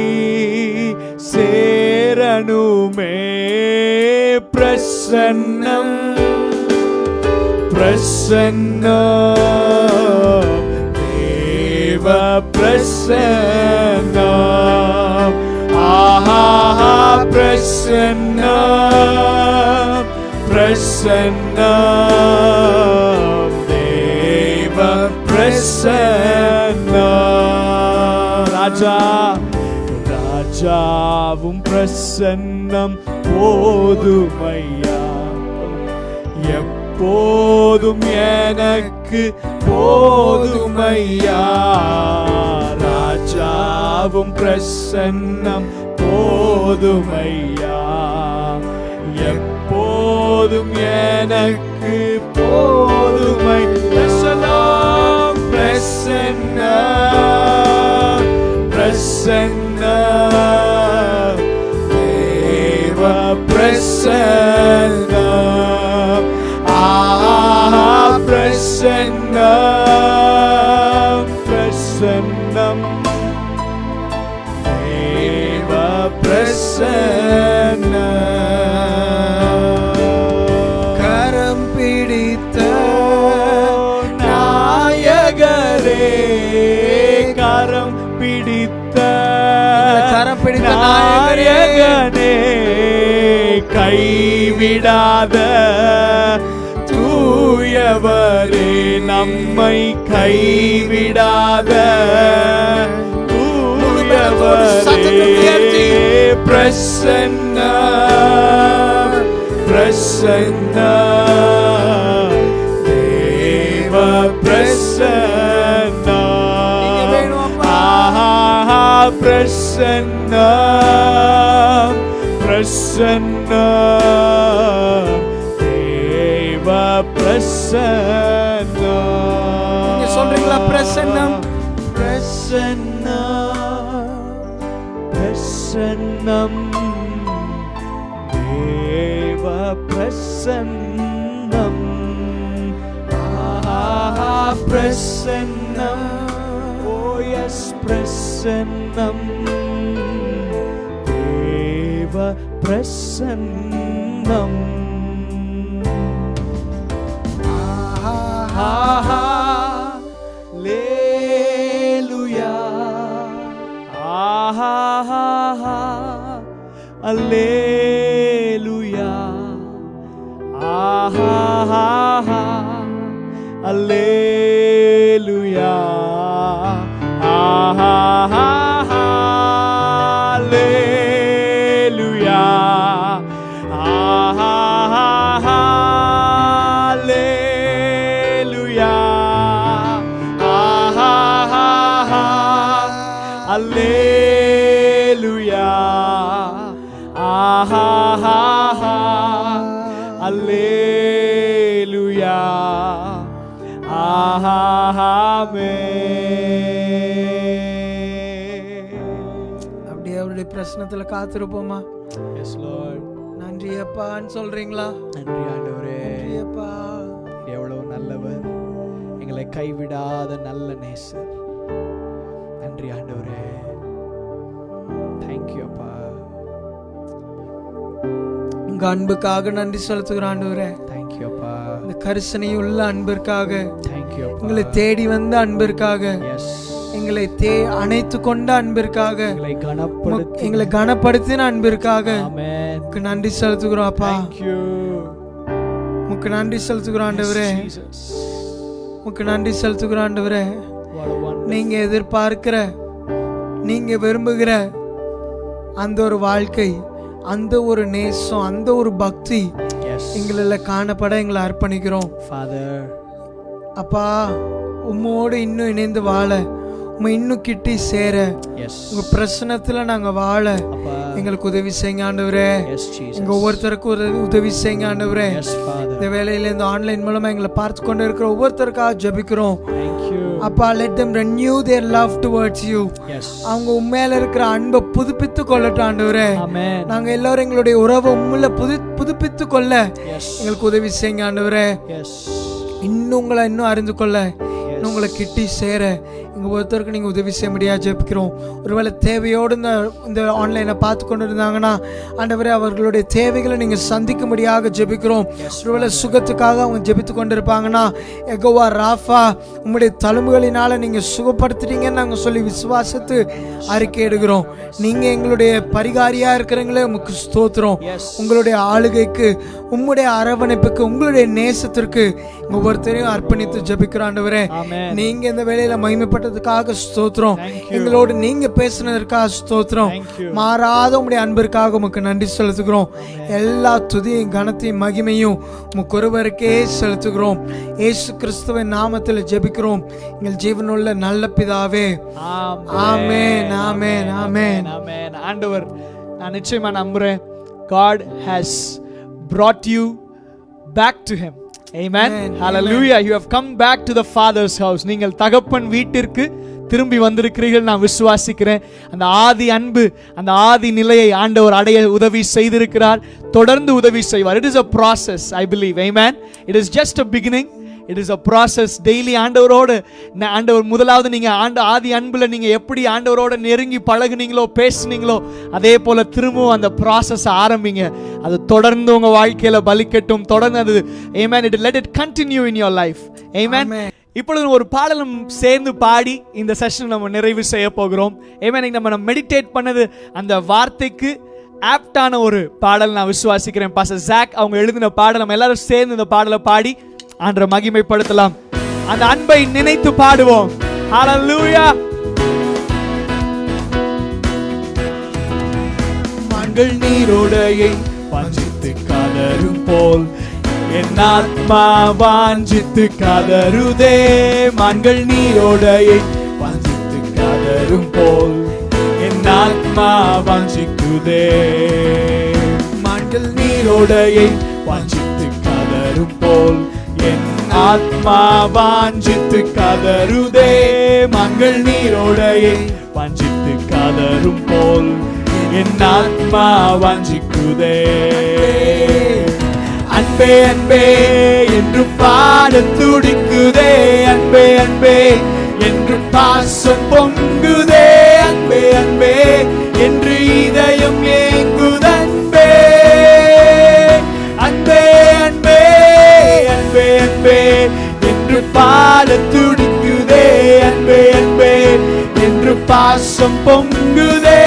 சேரணுமே. பிரசன்னம் பிரசன்னம் தேவ பிரசன்னம். ஆஹா, பிரசன்னம் பிரசன்னம் தேவ பிரசன்னம். ராஜா ராஜாவும் பிரசன்னம் போதுமையா, எப்போதும் எனக்கு போதுமையா. ராஜாவும் பிரசன்னம் போதுமையா, எப்போதும் எனக்கு போதுமை. பிரசன்னம் பிரசன்னம் பிரசன்னம் தேவ பிரசன்னம். ஆஹா, பிரசன்னம் பிரசன்னம் தேவ பிரசன்னம். கரம் பிடித்த நாயகரே, கரம் பிடித்த நாயகனே, கைவிடாத தூயவரே, நம்மை கைவிடாத தூயவரே. பிரசன்னம் பிரசன்னம் தேவ பிரசன்னம். ஆஹா, பிரசன்னம் பிரசன்னம் தேவ பிரசன்னம். நீங்க சொல்றீங்களா? பிரசன்னம் பிரசன்னம் தேவ பிரசன்னம். பிரசன்னம், ஓ எஸ் பிரசன்னம் தேவ பிரசன்னம். Alleluia, Alleluia, Alleluia, Alleluia, Alleluia, அப்படியே அவருடைய பிரசனத்துல காத்திருப்போமா? S Lord. நன்றி அப்பான்னு சொல்றீங்களா? நன்றி ஆண்டவரே. நன்றி அப்பா. எவ்வளவு நல்லவர், எங்களை கைவிடாத நல்ல நேசர். நன்றி ஆண்டவரே. தேங்க்யூ அப்பா. உங்க அன்புக்காக நன்றி செலுத்துகிறோம் ஆண்டவரே. தேங்க்யூ அப்பா. இந்த கரிசனையுள்ள அன்பிற்காக, தேங்க்யூ அப்பா. எங்களை தேடி வந்த அன்பிற்காக, எஸ், எங்களை அணைத்து கொண்ட அன்பிற்காக, எங்களை கனப்படுத்தின அன்பிற்காக ஆமென். உமக்கு நன்றி செலுத்துகிறோம் அப்பா. தேங்க்யூ. உமக்கு நன்றி செலுத்துகிறோம் ஆண்டவரே. உமக்கு நன்றி செலுத்துகிறோம் ஆண்டவரே. நீங்க எதிர்பார்க்கிற, நீங்க விரும்புகிற அந்த ஒரு வாழ்க்கை, அந்த ஒரு நேசம், அந்த ஒரு பக்தி எங்கள காணப்பட எங்களை அர்ப்பணிக்கிறோம் ஃபாதர். அப்பா, உம்மோடு இன்னும் இணைந்து வாழ, உம்மை இன்னும் கிட்டி சேர, உங்க பிரசனத்துல நாங்க வாழ எங்களுக்கு உதவி செய்யுங்க ஆண்டவரே. எங்க ஒவ்வொருத்தருக்கும் உதவி செய்யுங்க ஆண்டவரே. இந்த வேலையில இந்த ஆன்லைன் மூலமா எங்களை பார்த்து கொண்டு இருக்கிற ஒவ்வொருத்தருக்காக ஜெபிக்கிறோம் அப்பா. let them renew their love towards you. அவங்க உண்மையில இருக்கிற அன்பை புதுப்பித்து கொள்ளட்டும் ஆண்டவரே. நாங்க எல்லாரும் எங்களுடைய உறவை உண்மையில புதுப்பித்து கொள்ள எங்களுக்கு உதவி செய்யுங்க ஆண்டவரே. இன்னும் உங்களை இன்னும் அறிந்து கொள்ள, இன்னும் உங்களை கிட்டி சேர எங்க ஒருத்தருக்கு நீங்க உதவி செய்ய முடியாது ஜெபிக்கிறோம். ஒருவேளை தேவையோடு இந்த ஆன்லைனை பார்த்து கொண்டு இருந்தாங்கன்னா ஆண்டவரே, அவர்களுடைய தேவைகளை நீங்க சந்திக்க முடியாத ஜெபிக்கிறோம். ஒருவேளை சுகத்துக்காக அவங்க ஜெபித்து கொண்டு இருப்பாங்கன்னா, யெகோவா ராஃபா, உங்களுடைய தழும்புகளினால நீங்க சுகப்படுத்துறீங்கன்னு நாங்க சொல்லி விசுவாசத்து அறிக்கை எடுக்கிறோம். நீங்க எங்களுடைய பரிகாரியா இருக்கிறீங்களே, உமக்கு ஸ்தோத்திரம். உங்களுடைய ஆளுகைக்கு, உம்முடைய அரவணைப்புக்கு, உங்களுடைய நேசத்திற்கு ஒவ்வொருத்தரையும் அர்ப்பணித்து ஜெபிக்கிறோம் ஆண்டவரே. நீங்க இந்த வேளையில மகிமைப்பட்டதுக்காக ஸ்தோத்திரம். எங்களோடு நீங்க பேசினதற்காக ஸ்தோத்திரம். மாறாத உம்முடைய அன்பிற்காக உமக்கு நன்றி செலுத்துகிறோம். எல்லா துதியும் கனத்தையும் மகிமையும் உமக்கு ஒருவருக்கே செலுத்துகிறோம். இயேசு கிறிஸ்துவின் நாமத்தில் ஜெபிக்கிறோம் எங்கள் ஜீவனுள்ள நல்ல பிதாவே. ஆமென், ஆமென், ஆமென், ஆமென். ஆண்டவர், நான் நிச்சயமா நம்புறேன், God has brought you back to him. Amen. Hallelujah. You have come back to the Father's house. நீங்கள் தகப்பன் வீட்டிற்கு திரும்பி வந்திருக்கிறீர்கள் நான் விசுவாசிக்கிறேன். அந்த ஆதி அன்பு, அந்த ஆதி நிலையை ஆண்டவர் அடைய உதவி செய்திருக்கிறார், தொடர்ந்து உதவி செய்வார். It is a process, I believe. Amen. It is just a beginning. It is a process. Daily ஆண்டவரோடு, ஆண்டவர் முதலாவது நீங்க ஆதி அன்புல நீங்க எப்படி ஆண்டவரோட நெருங்கி பழகுனீங்களோ, பேசுனீங்களோ, அதே போல திரும்பவும் அந்த ப்ராசஸ் ஆரம்பிங்க. அது தொடர்ந்து உங்க வாழ்க்கையில பலிக்கட்டும், தொடர்ந்து அது amen, let it continue in your life. Amen. இப்பொழுது ஒரு பாடலும் சேர்ந்து பாடி இந்த செஷன் நம்ம நிறைவு செய்ய போகிறோம். amen. நம்ம மெடிடேட் பண்ணது அந்த வார்த்தைக்கு ஆப்டான ஒரு பாடல் நான் விசுவாசிக்கிறேன். பாஸ்டர் ஜாக் அவங்க எழுதின பாடல், நம்ம எல்லாரும் சேர்ந்து இந்த பாடலை பாடி ஆண்டவரை மகிமைப்படுத்தலாம். அந்த அன்பை நினைத்து பாடுவோம். ஹல்லேலூயா. மங்கள் நீரோடையை வாஞ்சித்து கதரும் போல் என் ஆத்மா வாஞ்சித்து கதருதே. மங்கள் நீரோடையை வாஞ்சித்து கதரும் போல் என் ஆத்மா வாஞ்சிக்குதே. நீரோடையை வாஞ்சித்து கதரும் போல் என் ஆத்மா வாஞ்சித்து கதருதே. மங்கள் நீரோடையை வாஞ்சித்து கதரும் போல் என் ஆத்மா வாஞ்சிக்குதே. அன்பே அன்பே என்று பாட துடிக்குதே. அன்பே அன்பே என்று பாசம் பொங்குதே. அன்பே அன்பே என்று இதயம் ஏங்குதன்பே. அன்பே அன்பே அன்பே அன்பே என்று பாட துடிக்குதே. அன்பே அன்பே என்று பாசம் பொங்குதே.